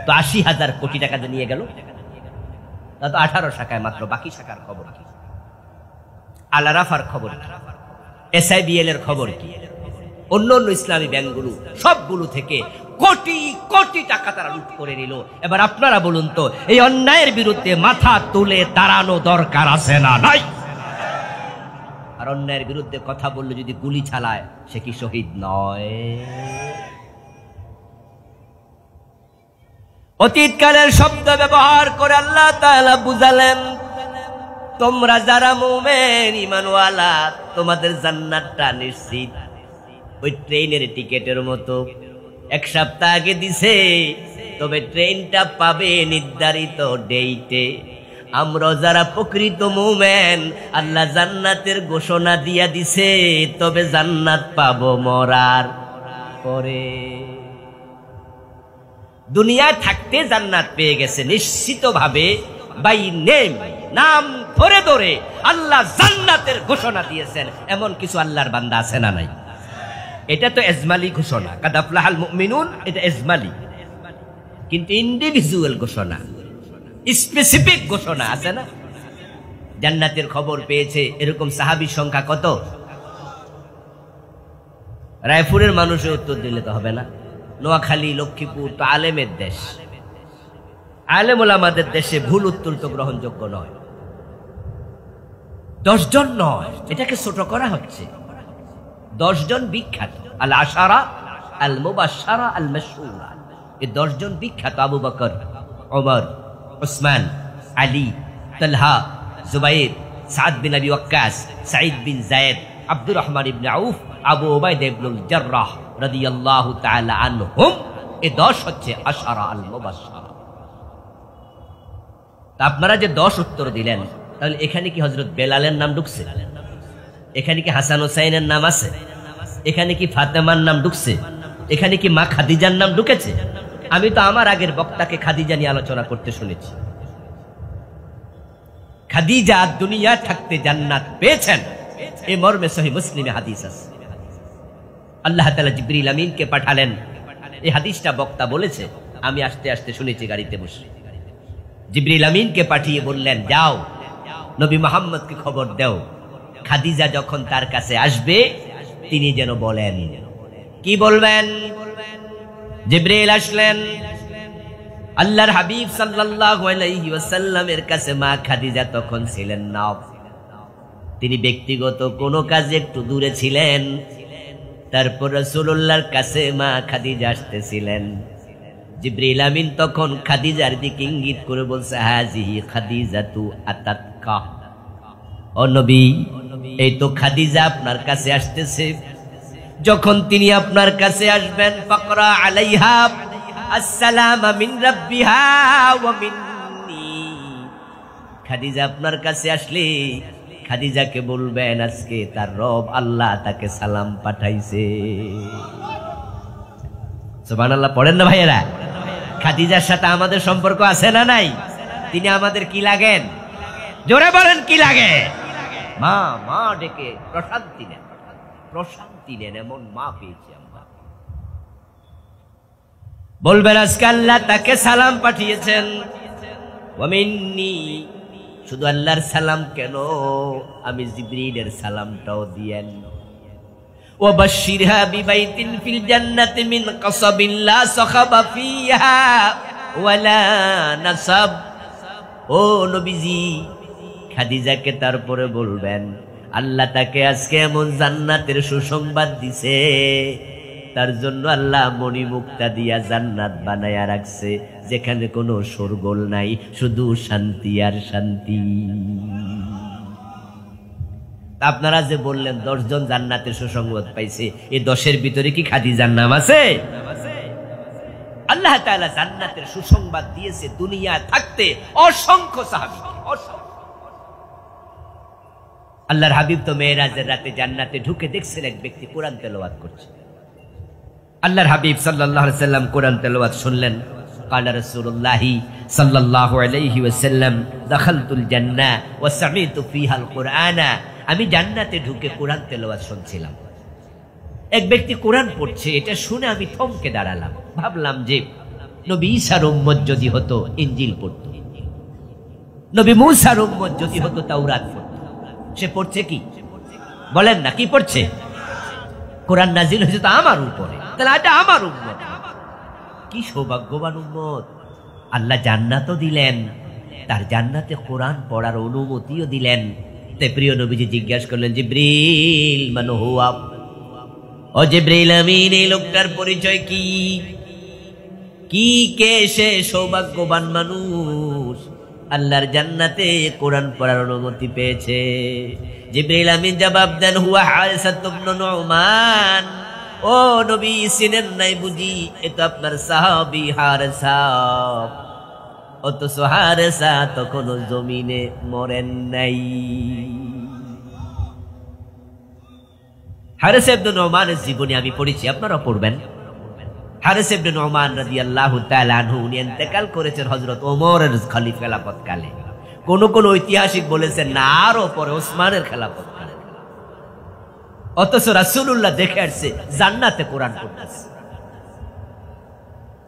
তো 80,000 কোটি টাকা নিয়ে গেল। তা তো 18 শাখায় মাত্র। বাকি শাখার খবর কি? আল আরাফার খবর কি? এসআইবিএল এর খবর কি? অন্য অন্য ইসলামী ব্যাংকগুলো সবগুলো থেকে কোটি কোটি টাকা তারা লুট করে নিল। এবার আপনারা বলুন তো, এই অন্যায়ের বিরুদ্ধে মাথা তুলে দাঁড়ানো দরকার আছে না নাই? আর অন্যায়ের বিরুদ্ধে কথা বললে যদি গুলি চালায়, সে কি শহীদ নয়? অতীতকালের শব্দ ব্যবহার করে আল্লাহ তাআলা বুঝালেন, তোমরা যারা মুমিন ঈমানওয়ালা, তোমাদের জান্নাতটা নিশ্চিত। ওই ট্রেনের টিকেটের মতো 1 সপ্তাহ আগে দিছে, তবে ট্রেনটা পাবে নির্ধারিত ডেটে। আমরা যারা প্রকৃত মুমিন, আল্লাহ জান্নাতের ঘোষণা দিয়া দিছে, তবে জান্নাত পাবো মরার পরে। দুনিয়ায় থাকতে জান্নাত পেয়ে গেছে নিশ্চিতভাবে, বাই নেম, নাম ধরে ধরে আল্লাহ জান্নাতের ঘোষণা দিয়েছেন। এমন কিছু আল্লাহর বান্দা আছে না নাই? এটা তো এজমালি ঘোষণা, কাদ আফলাহাল মুমিনুন, এটা এজমালি। কিন্তু ইন্ডিভিজুয়াল ঘোষণা, স্পেসিফিক ঘোষণা আছে না? জান্নাতের খবর পেয়েছে এরকম সাহাবীর সংখ্যা কত? রায়পুরের মানুষের উত্তর দিলে তো হবে না। নোয়াখালী, লক্ষ্মীপুর তো আলেমের দেশ, আলেম ওলামাদের দেশে ভুল উত্তর তো গ্রহণযোগ্য নয়। 10 জন নয়, এটাকে ছোট করা হচ্ছে। 10 জন বিখ্যাত, আল আশারা আল মুবাশশারা আল মাশহুরা, এই 10 জন বিখ্যাত আবু বকর, ওমর, উসমান, আলী, তালহা, জুবাইর, সাদ বিন আবি ওয়াক্কাস, সাঈদ বিন যায়েদ, আব্দুর রহমান ইবনে আউফ, আবু উবাইদা ইবনুল জাররাহ রাদিয়াল্লাহু তাআলা আনহুম। এই 10 হচ্ছে আশারা আল মুবাশশারা। তা আপনারা যে 10 উত্তর দিলেন, তাহলে এখানে কি হযরত বেলালের নাম ঢুকছে? এখানে কি হাসান হোসাইনের নাম আছে? এখানে কি ফাতেমার নাম ঢুকছে? এখানে কি মা খাদিজার নাম ঢুকেছে? আমি তো আমার আগের বক্তাকে খাদিজা নিয়ে আলোচনা করতে শুনেছি। খাদিজা দুনিয়া থাকতে জান্নাত পেয়েছেন, এই মর্মে সহিহ মুসলিমে হাদিস আছে। আল্লাহ তাআলা জিবরিল আমিনকে পাঠালেন, এই হাদিসটা বক্তা বলেছে, আমি আস্তে আস্তে শুনেছি গাড়িতে বসে। জিবরিল আমিনকে পাঠিয়ে বললেন, যাও নবী মুহাম্মদকে খবর দাও, খাদিজা যখন তার কাছে আসবে তিনি যেন বলেন। কি বলবেন? জিবরিল আসলেন, আল্লাহর হাবিব সাল্লাল্লাহু আলাইহি ওয়াসাল্লামের কাছে মা খাদিজা তখন ছিলেন না, তিনি ব্যক্তিগত কোনো কাজে একটু দূরে ছিলেন। তারপর রাসূলুল্লাহর কাছে মা খাদিজা আসতেছিলেন। জিবরিল আমিন তখন খাদিজার দিকে ইঙ্গিত করে বলছে, হাজিহি খাদিজাতু আতাতকা, ও নবী, এই তো খাদিজা আপনার কাছে আসতেছে। যখন তিনি আপনার কাছে আসবেন, ফাকরা আলাইহা আসসালামু মিন রাব্বিহা ওয়া মিন্নি, খাদিজা আপনার কাছে আসলে খাদিজাকে বলবেন আজকে তার রব আল্লাহ তাকে সালাম পাঠাইছে। সুবহানাল্লাহ পড়েন না ভাইয়েরা? খাদিজার সাথে আমাদের সম্পর্ক আছে না নাই? তিনি আমাদের কি লাগেন? জোরে বলেন কি লাগে? মা মা ডেকে প্রশান্তি নেন, প্রশান্তি নেন, এমন মা পেয়েছি আমরা। বলবেন আজকে আল্লাহ তাকে সালাম পাঠিয়েছেন। ওয়ামিন্নি, শুধু আল্লাহর সালাম কেন, আমি জিবরিলের সালামটাও দিয়েন। ওয়াবাশশিরহা বিবাইতিন ফিল জান্নাতি মিন কাসাবিন লা সাখাবা ফিহা ওয়ালা নাসাব। ও নবীজি, খাদিজাকে তারপরে বলবেন আল্লাহ তাকে আজকে এমন জান্নাতের সুসংবাদ দিছে, তার জন্য আল্লাহ মণিমুক্তা দিয়া জান্নাত বানায়া রাখছে, যেখানে কোনো শোরগোল নাই, শুধু শান্তি আর শান্তি। আপনারা যে বললেন 10 জন জান্নাতের সুসংবাদ পাইছে, এই 10-এর ভিতরে কি খাদিজার নাম আছে? আল্লাহ তাআলা জান্নাতের সুসংবাদ দিয়েছে দুনিয়া থাকতে অসংখ্য সাহাবী। আল্লাহর হাবিব তো মেরাজের রাতে জান্নাতে ঢুকে দেখছেন এক ব্যক্তি কোরআন তেলাওয়াত করছে। আল্লাহর হাবিব সাল্লাল্লাহু আলাইহি ওয়াসাল্লাম কোরআন তেলাওয়াত শুনলেন। ক্বালা রাসূলুল্লাহি সাল্লাল্লাহু আলাইহি ওয়াসাল্লাম দাখালতুল জান্নাহ ওয়া সামি'তু ফিহাল কুরআনা। আমি জান্নাতে ঢুকে কোরআন তেলাওয়াত শুনছিলাম। এক ব্যক্তি কোরআন পড়ছে, এটা শুনে আমি থমকে দাঁড়ালাম। ভাবলাম যে নবী ঈসার উম্মত যদি হতো ইনজিল পড়তো, নবী মূসার উম্মত যদি হতো তাওরাত পড়তো। সে পড়ছে কি বলেন না, কি পড়ছে? কোরআন নাজিল হয়েছে তো আমার উপরে, তাহলে এটা আমার উম্মত। কি সৌভাগ্যবান উম্মত! আল্লাহ জান্নাতও দিলেন, তার জান্নাতে কোরআন পড়ার অনুমতিও দিলেন। তাই প্রিয় নবীজি জিজ্ঞাসা করলেন, জিবরিল মান হুয়া? ও জিবরিল আমিন, এই লোকটার পরিচয় কি? কি কে সে সৌভাগ্যবান মানুষ আল্লাহর জান্নাতে কোরআন পড়ার অনুমতি পেয়েছে? জিবরিল আমিন জবাব দেন, হুয়া হারিসা ইবনে নুমান। ও নবী, চিনেন নাই বুঝি? এ তো আপনার সাহাবী হারিসা। অথচ হারিসা তখনও জমিনে মরেন নাই। হারিসা ইবনে নুমানের জীবনী আমি পড়েছি, আপনারা পড়বেন। হারিস ইবনে নুমান রাদিয়াল্লাহু তাআলা আনহু উনি ইন্তেকাল করেছেন হযরত ওমরের খলিফাত কালে। কোন কোন ঐতিহাসিক বলেছেন না, আরো পরে ওসমানের খেলাফত কালে। অথচ রাসূলুল্লাহ দেখে আসছে জান্নাতে কোরআন পড়তেছে।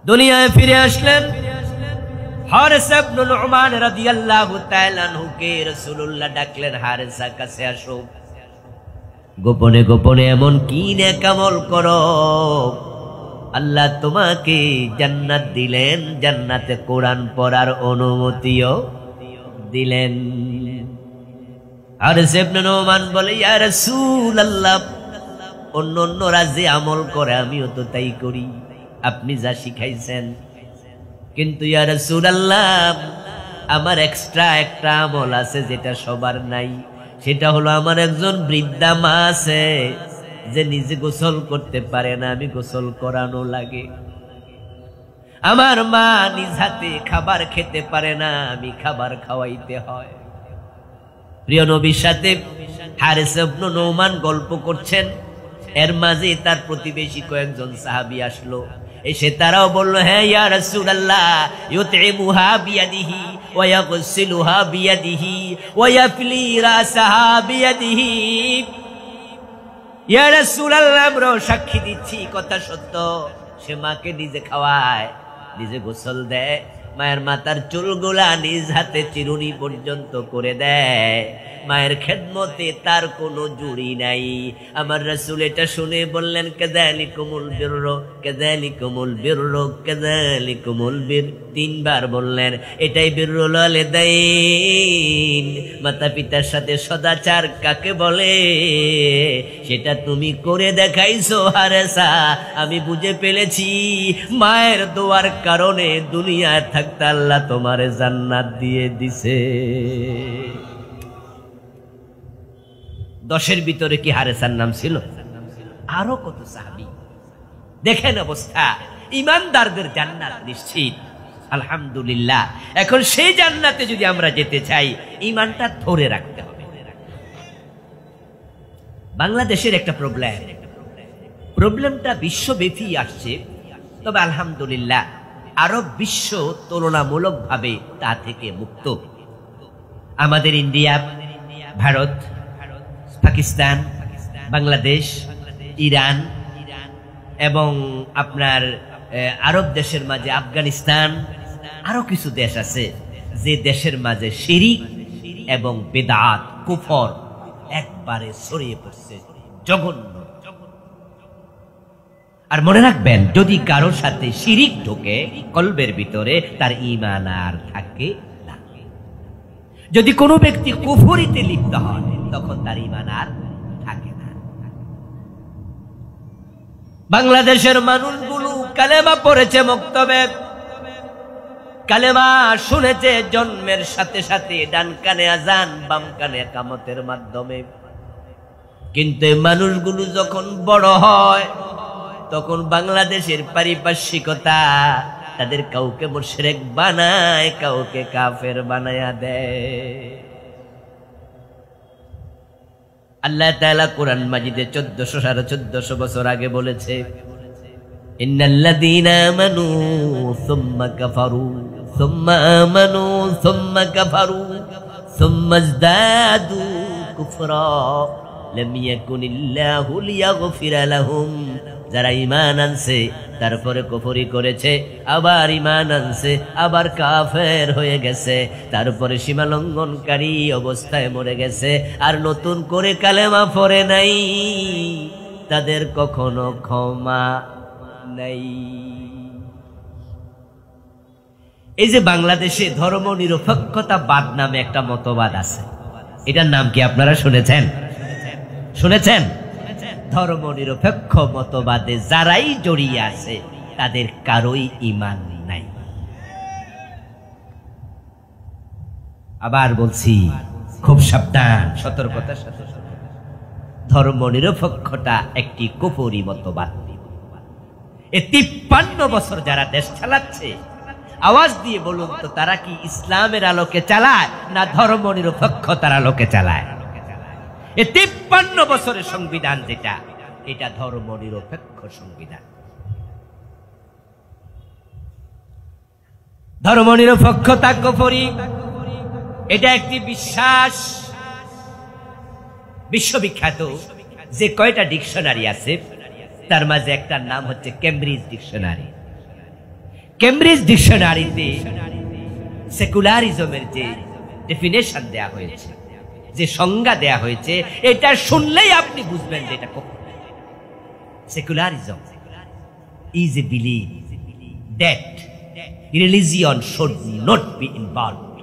দুনিয়ায় ফিরে আসলেন হারিস ইবনে নুমান রাদিয়াল্লাহু তাআলা আনহুকে রাসূলুল্লাহ ডাকলেন, হারিসা কাছে আসো, গোপনে গোপনে এমন কি নেক আমল করো আল্লাহ তোমাকে জান্নাত দিলেন, জান্নাতে কোরআন পড়ার অনুমতিও দিলেন। হারিস ইবনে নুমান বলে, ইয়া রাসূলুল্লাহ, অন্য অন্যরা যে আমল করে আমিও তো তাই করি, আপনি যা শিখাইছেন, কিন্তু ইয়া রাসূলুল্লাহ আমার এক্সট্রা একটা আমল আছে যেটা সবার নাই। সেটা হলো আমার একজন বৃদ্ধা মা আছে যে নিজে গোসল করতে পারে না, আমি গোসল করানো লাগে। আমার মা নিজ হাতে খাবার খেতে পারে না, আমি খাবার খাওয়াইতে হয়। প্রিয় নবীর সাথে হারিস ইবনে নুমান গল্প করছেন, এর মাঝে তার প্রতিবেশী কয়েকজন সাহাবী আসলো। এসে তারাও বলল, হ্যাঁ ইয়া রাসূলুল্লাহ, ইউতইমুহা বিয়াদিহি ওয়া ইয়াগসিলুহা বিয়াদিহি ওয়া ইয়াফলি রাসাহা বিয়াদিহি। ইয়া রাসূলুল্লাহ, আমরা সাক্ষী দিচ্ছি কথা সত্য, সে মাকে নিজে খাওয়ায়, নিজে গোসল দেয়, মায়ের মাথার চুলগুলা নিজ হাতে চিরুনি পর্যন্ত করে দেয়, মায়ের খেদমতে তার কোনো জুড়ি নাই। আমার রাসূল এটা শুনে বললেন, কাযালিকুমুল বিররু কাযালিকুমুল বিররু কাযালিকুমুল বির। 3 বার বললেন, এটাই বিররুল ওয়ালিদাইন, মাতা পিতার সাথে সদাচার কাকে বলে সেটা তুমি করে দেখাইছো হারিসা। আমি বুঝে ফেলেছি মায়ের দোয়ার কারণে দুনিয়ায় থাকতে আল্লাহ তোমারে জান্নাত দিয়ে দিছে। 10-এর ভিতরে কি হারিসার নাম ছিল? আরো কত সাহাবী। দেখেন অবস্থা, ইমানদারদের জান্নাত নিশ্চিত। আলহামদুলিল্লাহ। এখন সেই জান্নাতে যদি আমরা যেতে চাই, ঈমানটা ধরে রাখতে হবে। বাংলাদেশের একটা প্রবলেমটা বিশ্বব্যাপী আসছে, তবে আলহামদুলিল্লাহ আরব বিশ্ব তুলনামূলকভাবে তা থেকে মুক্ত। আমাদের ইন্ডিয়া, ভারত, পাকিস্তান, বাংলাদেশ, ইরান এবং আপনার আরব দেশের মাঝে আফগানিস্তান, আরো কিছু দেশ আছে যে দেশের মাঝে শিরিক এবং বেদাত, কুফর একবারে ছড়িয়ে পড়ছে, জঘন্য। আর মনে রাখবেন, যদি কারোর সাথে শিরিক ঢোকে কলবের ভিতরে, তার ঈমান আর থাকে না। যদি কোনো ব্যক্তি কুফরিতে লিপ্ত হয়, তখন তার ঈমান আর থাকে না। বাংলাদেশের মানুষগুলো কালেমা পড়েছে মক্তবে, কালেমা শুনেছে জন্মের সাথে সাথে, ডান কানে আজান, বাম কানে কামতের মাধ্যমে। কিন্তু মানুষগুলো যখন বড় হয়, তখন বাংলাদেশের পারিপার্শ্বিকতা তাদের কাউকে মুশরিক বানায়, কাউকে কাফের বানায়া দেয়। আল্লাহ তাআলা কোরআন মাজিদে 1400 বছর আগে বলেছে, ইন্নাল্লাযীনা আমানু সুম্মা কাফারু সুম্মা আমানু সুম্মা কাফারু সুম্মা ইজদাদু কুফরা লাম ইয়াকুনিল্লাহু লিয়াগফিরা লাহুম। যারা ঈমান আনছে তারপরে কুফরি করেছে, আবার ঈমান আনছে, আবার কাফের হয়ে গেছে, তারপরে সীমা লঙ্ঘনকারী অবস্থায় মরে গেছে, আর নতুন করে কালেমা পড়ে নাই, তাদের কখনো ক্ষমা নাই। এই যে বাংলাদেশে ধর্ম নিরপেক্ষতাবাদ নামে একটা মতবাদ আছে, এটার নাম কি আপনারা শুনেছেন? ধর্ম নিরপেক্ষ মতবাদে যারাই জড়িয়ে আছে, তাদের কারোই ঈমান নাই। আবার বলছি, খুব সাবধান, সতর্কতার সাথে। ধর্ম নিরপেক্ষতা একটি কুফরি মতবাদ। 53 বছর যারা দেশ চালাচ্ছে, আওয়াজ দিয়ে বলুন তো, তারা কি ইসলামের আলোকে চালায় না ধর্ম নিরপেক্ষতার আলোকে চালায়? 53 বছরের সংবিধান যেটা, এটা ধর্ম নিরপেক্ষ সংবিধান। ধর্ম নিরপেক্ষতা কুফরি, এটা একটি বিশ্বাস। বিশ্ববিখ্যাত যে কয়টা ডিকশনারি আছে, তার মাঝে একটা নাম হচ্ছে কেমব্রিজ ডিকশনারি। কেমব্রিজ ডিকশনারিতে সেকুলারিজমের যে ডেফিনেশন দেয়া হয়েছে, যে সংজ্ঞা দেয়া হয়েছে, এটা শুনলেই আপনি বুঝবেন যে এটা কুফর। Secularism is a belief that religion should not be involved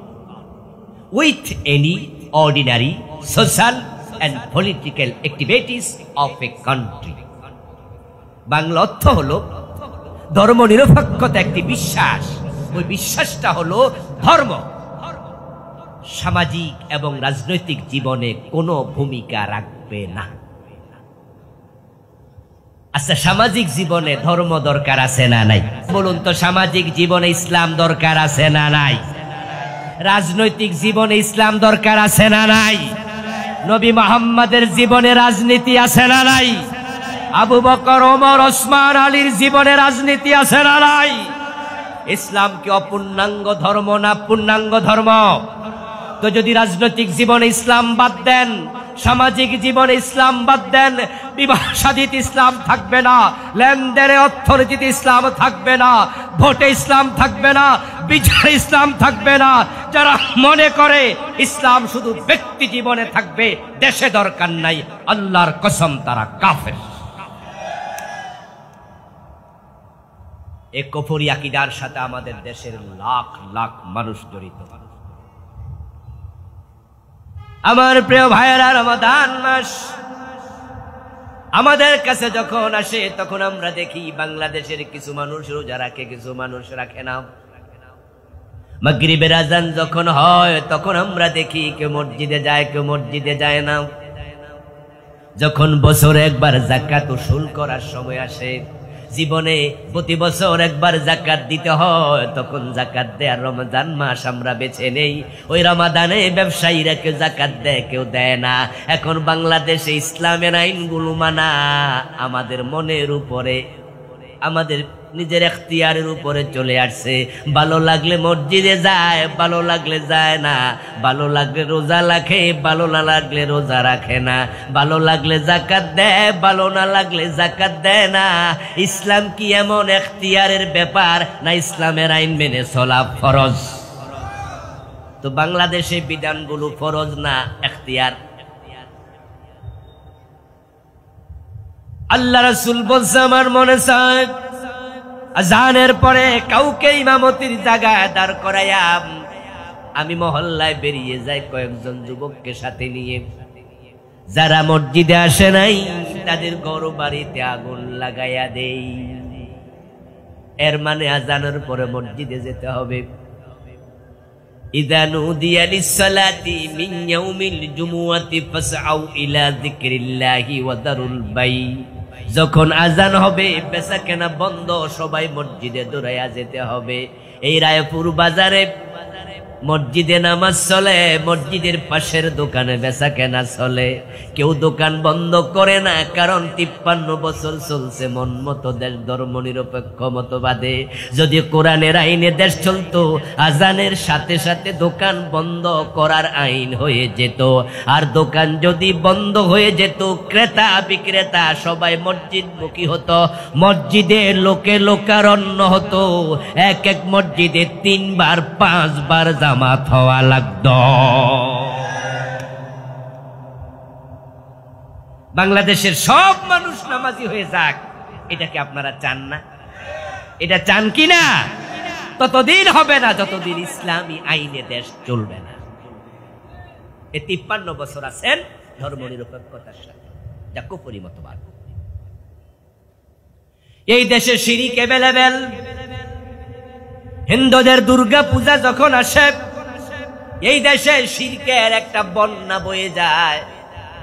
with any ordinary social and political activities of a country. Bangla অর্থ হলো, ধর্ম নিরপেক্ষতা একটি বিশ্বাস, ওই বিশ্বাসটা হলো ধর্ম সামাজিক এবং রাজনৈতিক জীবনে কোনো ভূমিকা রাখবে না। আচ্ছা, সামাজিক জীবনে ধর্ম দরকার আছে না নাই? বলুন তো, সামাজিক জীবনে ইসলাম দরকার আছে না নাই? রাজনৈতিক জীবনে ইসলাম দরকার আছে না নাই? নবী মুহাম্মদের জীবনে রাজনীতি আছে না নাই? আবু বকর, ওমর, ওসমান, আলীর জীবনে রাজনীতি আছে না নাই? ইসলাম কি অপূর্ণাঙ্গ ধর্ম না পূর্ণাঙ্গ ধর্ম? তো যদি রাজনৈতিক জীবনে ইসলাম বাদ দেন, সামাজিক জীবনে ইসলাম বাদ দেন, বিবাহ শাদীতে ইসলাম থাকবে না, লেনদেনে অর্থনীতিতে ইসলাম থাকবে না, ভোটে ইসলাম থাকবে না, বিচারে ইসলাম থাকবে না। যারা মনে করে ইসলাম শুধু ব্যক্তি জীবনে থাকবে, দেশে দরকার নাই, আল্লাহর কসম তারা কাফের। এই কুফরি আকীদার সাথে আমাদের দেশের লাখ লাখ মানুষ জড়িত। আমার প্রিয় ভাইয়েরা, রমাদান মাস আমাদের কাছে যখন আসে, তখন আমরা দেখি বাংলাদেশের কিছু মানুষ রোজা রাখে, কিছু মানুষ রাখে না। মাগরিবের আজান যখন হয়, তখন আমরা দেখি কেউ মসজিদে যায়, কেউ মসজিদে যায় না। যখন বছরে একবার যাকাত উসুল করার সময় আসে, জীবনে প্রতি বছর একবার যাকাত দিতে হয়, তখন যাকাত দেয় রমজান মাস আমরা বেছে নেই। ওই রমাদানে ব্যবসায়ীরা কেউ যাকাত দেয়, কেউ দেয় না। এখন বাংলাদেশে ইসলামের আইনগুলো মানা আমাদের মনের উপরে, আমাদের নিজের এখতিয়ারের উপরে চলে আসছে। ভালো লাগলে মসজিদে যায়, ভালো লাগলে যায় না, ভালো লাগলে রোজা রাখে, ভালো না লাগলে রোজা রাখে না, ভালো লাগলে যাকাত দেয়, ভালো না লাগলে যাকাত দেয় না। ইসলাম কি এমন এখতিয়ারের ব্যাপার, না ইসলামের আইন মেনে চলা ফরজ? তো বাংলাদেশে বিধানগুলো ফরজ না এখতিয়ার? আল্লাহ রাসূল বলছে, আমার মনে চায় আযানের পরে কাউকে ইমামতির জায়গায় দাঁড় করাইয়া আমি মহল্লায় বেরিয়ে যাই কয়েকজন যুবককে সাথে নিয়ে, যারা মসজিদে আসে নাই তাদের ঘর বাড়িতে আগুন লাগাইয়া দেই। এর মানে আযানের পরে মসজিদে যেতে হবে। ইযা নুদিয়া লিস-সালাতি মিন ইয়াউমিল জুমুআতি ফাসআউ ইলা যিকরিল্লাহি ওয়া দারুল বাই। যখন আজান হবে বেচা কেনা বন্ধ, সবাই মসজিদে দৌড়াইয়া যেতে হবে। এই রায়পুর বাজারে মসজিদে নামাজ চলে, মসজিদের পাশের দোকানে বেচা কেনা চলে। কেউ দোকান বন্ধ করে না, কারণ 53 বছর চলছে মন মতো দেশ, ধর্ম নিরপেক্ষ মতবাদে। যদি কোরআনের আইনে দেশ চলতো, আজানের সাথে সাথে দোকান বন্ধ করার আইন হয়ে যেত। আর দোকান যদি বন্ধ হয়ে যেত, ক্রেতা বিক্রেতা সবাই মসজিদমুখী হতো, মসজিদে লোকে লোকারণ্য হতো। এক এক মসজিদে 3 বার 5 বার জামাত হওয়া লাগতো। বাংলাদেশের সব মানুষ নামাজি হয়ে যাক, এটা কি আপনারা চান না? এটা চান কি না? ততদিন হবে না যতদিন ইসলামী আইনে দেশ চলবে না। এই 53 বছর আছেন ধর্ম নিরপেক্ষতার সাথে, যা কুফরি মতবাদ। এই দেশে শিরিক এভেলেবেল। হিন্দুদের দুর্গা পূজা যখন আসে, এই দেশে শিরকের একটা বন্যা বয়ে যায়।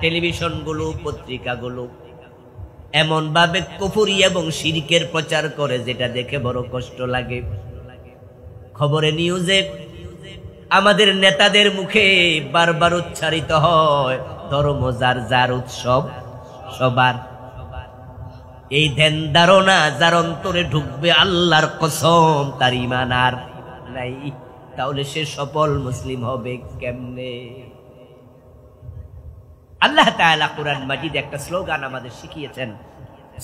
টেলিভিশনগুলো, পত্রিকাগুলো এমন ভাবে কুফরি এবং শিরকের প্রচার করে, যেটা দেখে বড় কষ্ট লাগে। খবরে, নিউজে আমাদের নেতাদের মুখে বারবার উচ্চারিত হয়, ধর্ম যার যার, উৎসব সবার। এই ধ্যান ধারণা যার অন্তরে ঢুকবে, আল্লাহর কসম তার ঈমান আর নাই। তাহলে সে সফল মুসলিম হবে কেমনে? আল্লাহ তাআলা কুরআন মাজিদ একটা স্লোগান আমাদের শিখিয়েছেন।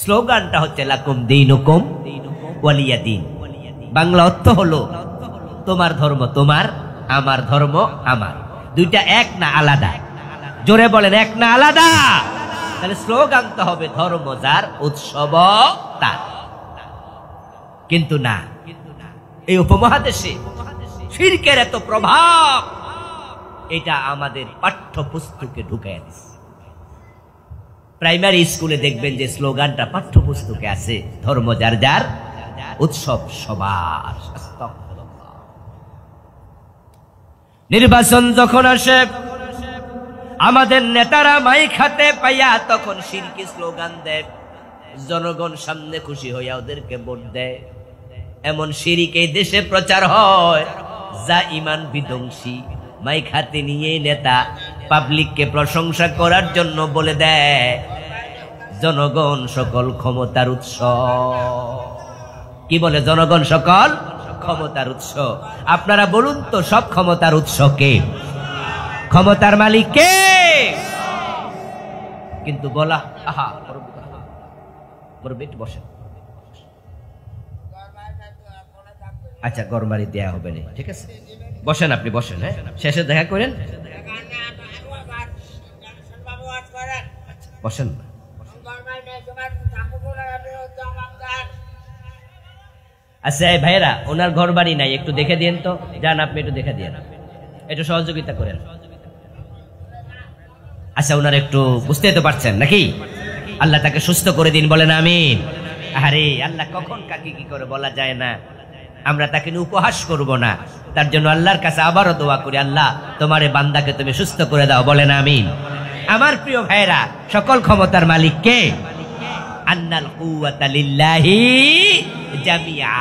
স্লোগানটা হচ্ছে লাকুম দীনুকুম ওয়ালিয়া দীন। বাংলা অর্থ হলো তোমার ধর্ম তোমার, আমার ধর্ম আমার। দুইটা এক না আলাদা? জোরে বলেন, এক না আলাদা? তাহলে স্লোগান তো হবে ধর্ম যার, উৎসব তার। কিন্তু না, এই উপমহাদেশে শিরকের এত প্রভাব, এটা আমাদের পাঠ্যপুস্তকে ঢুকাইয়া দিচ্ছে। প্রাইমারি স্কুলে দেখবেন যে স্লোগানটা পাঠ্যপুস্তকে আছে, ধর্ম যার যার, উৎসব সবার। নির্বাচন যখন আসে, আমাদের নেতারা মাইক হাতে পাইয়া তখন শিরকি স্লোগান দেয়, জনগণ সামনে খুশি হইয়া ওদেরকে ভোট দেয়। এমন শিরিক এই দেশে প্রচার হয় যা ঈমান বিধ্বংসী। মাইক হাতে নিয়ে নেতা পাবলিককে প্রশংসা করার জন্য বলে দেয়, জনগণ সকল ক্ষমতার উৎস। কি বলে? জনগণ সকল ক্ষমতার উৎস। আপনারা বলুন তো, সব ক্ষমতার উৎস কে? ক্ষমতার মালিক কে? কিন্তু বলা, আহা বসে, আচ্ছা গরমারি দেয়া হবে না, ঠিক আছে, বসেন, আপনি বসেন, হ্যাঁ, শেষে দেখা করেন, বসেন। আচ্ছা এই ভাইরা, ওনার ঘর বাড়ি নাই, একটু দেখে দিন তো, যান আপনি একটু দেখে দিন, একটু সহযোগিতা করেন। আচ্ছা ওনার একটু বুঝতে তো পারছেন নাকি? আল্লাহ তাকে সুস্থ করে দিন, বলেন আমিন। আরে আল্লাহ কখন কাকে কি করে বলা যায় না। আমরা তাকে নিয়ে উপহাস করব না, তার জন্য আল্লাহর কাছে আবারও দোয়া করি, আল্লাহ তোমার এই বান্দাকে তুমি সুস্থ করে দাও, বলেন আমিন। আমার প্রিয় ভাইরা, সকল ক্ষমতার মালিক কে? আন্নাল কুওয়াতা লিল্লাহি জামিআ।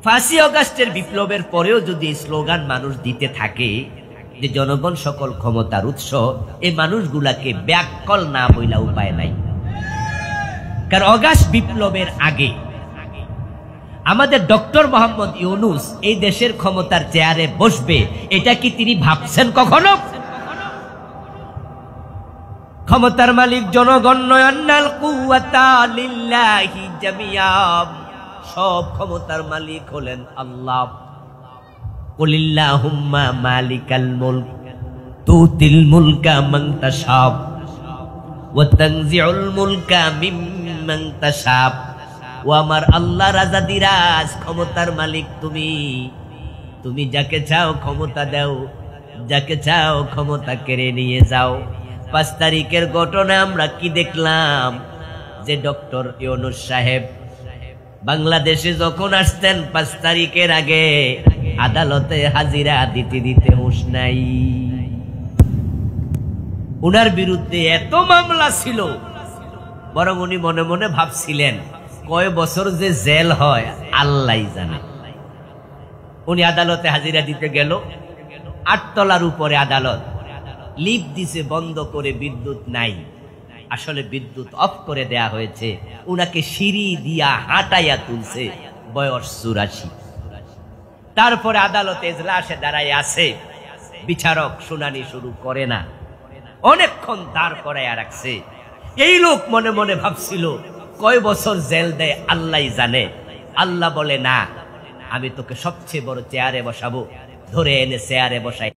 5ই আগস্টের বিপ্লবের পরেও যদি এই স্লোগান মানুষ দিতে থাকে যে জনগণ সকল ক্ষমতার উৎস, এই মানুষগুলাকে ব্যাককল না বইলা উপায় নাই। কারণ অগাস্ট বিপ্লবের আগে আমাদের ডক্টর মোহাম্মদ ইউনূস এই দেশের ক্ষমতার চেয়ারে বসবে, এটা কি তিনি ভাবছেন কখনো? ক্ষমতার মালিক জনগণ নয়, আন্নাল কুওয়াতা লিল্লাহি জামিআ, সব ক্ষমতার মালিক হলেন আল্লাহ। কুলিল্লাহুম্মা মালিকাল মুলক তুতিল মুলকা মান তাশা ওয়া তানজিউল মুলকা মিম্মান তাশা। ও আমার আল্লাহ রাজাদিরাজ, ক্ষমতার মালিক তুমি, তুমি যাকে চাও ক্ষমতা দাও, যাকে চাও ক্ষমতা কেড়ে নিয়ে যাও। 5 তারিখের ঘটনা আমরা কি দেখলাম? যে ডক্টর ইউনূস সাহেব বাংলাদেশে যখন আসতেন 5 তারিখের আগে আদালতে হাজিরা দিতে দিতে হুঁশ নাই। উনার বিরুদ্ধে এত মামলা ছিল, বরং উনি মনে মনে ভাবছিলেন কয় বছর যে জেল হয় আল্লাহই জানে। উনি আদালতে হাজিরা দিতে গেল, 8 তলার উপরে আদালত, লিফট দিছে বন্ধ করে, বিদ্যুৎ নাই। আসলে বিদ্যুৎ অফ করে দেয়া হয়েছে, উনাকে সিঁড়ি দিয়া হাঁটাইয়া তুলছে, বয়স 84। তারপরে আদালতে এজলাসে দাঁড়ায় আছে, বিচারক শুনানি শুরু করে না, অনেকক্ষণ দাঁড় করাইয়া রাখছে। এই লোক মনে মনে ভাবছিল কয় বছর জেল দেয় আল্লাহই জানে। আল্লাহ বলে, না, আমি তোকে সবচেয়ে বড় চেয়ারে বসাবো। ধরে এনে চেয়ারে বসাই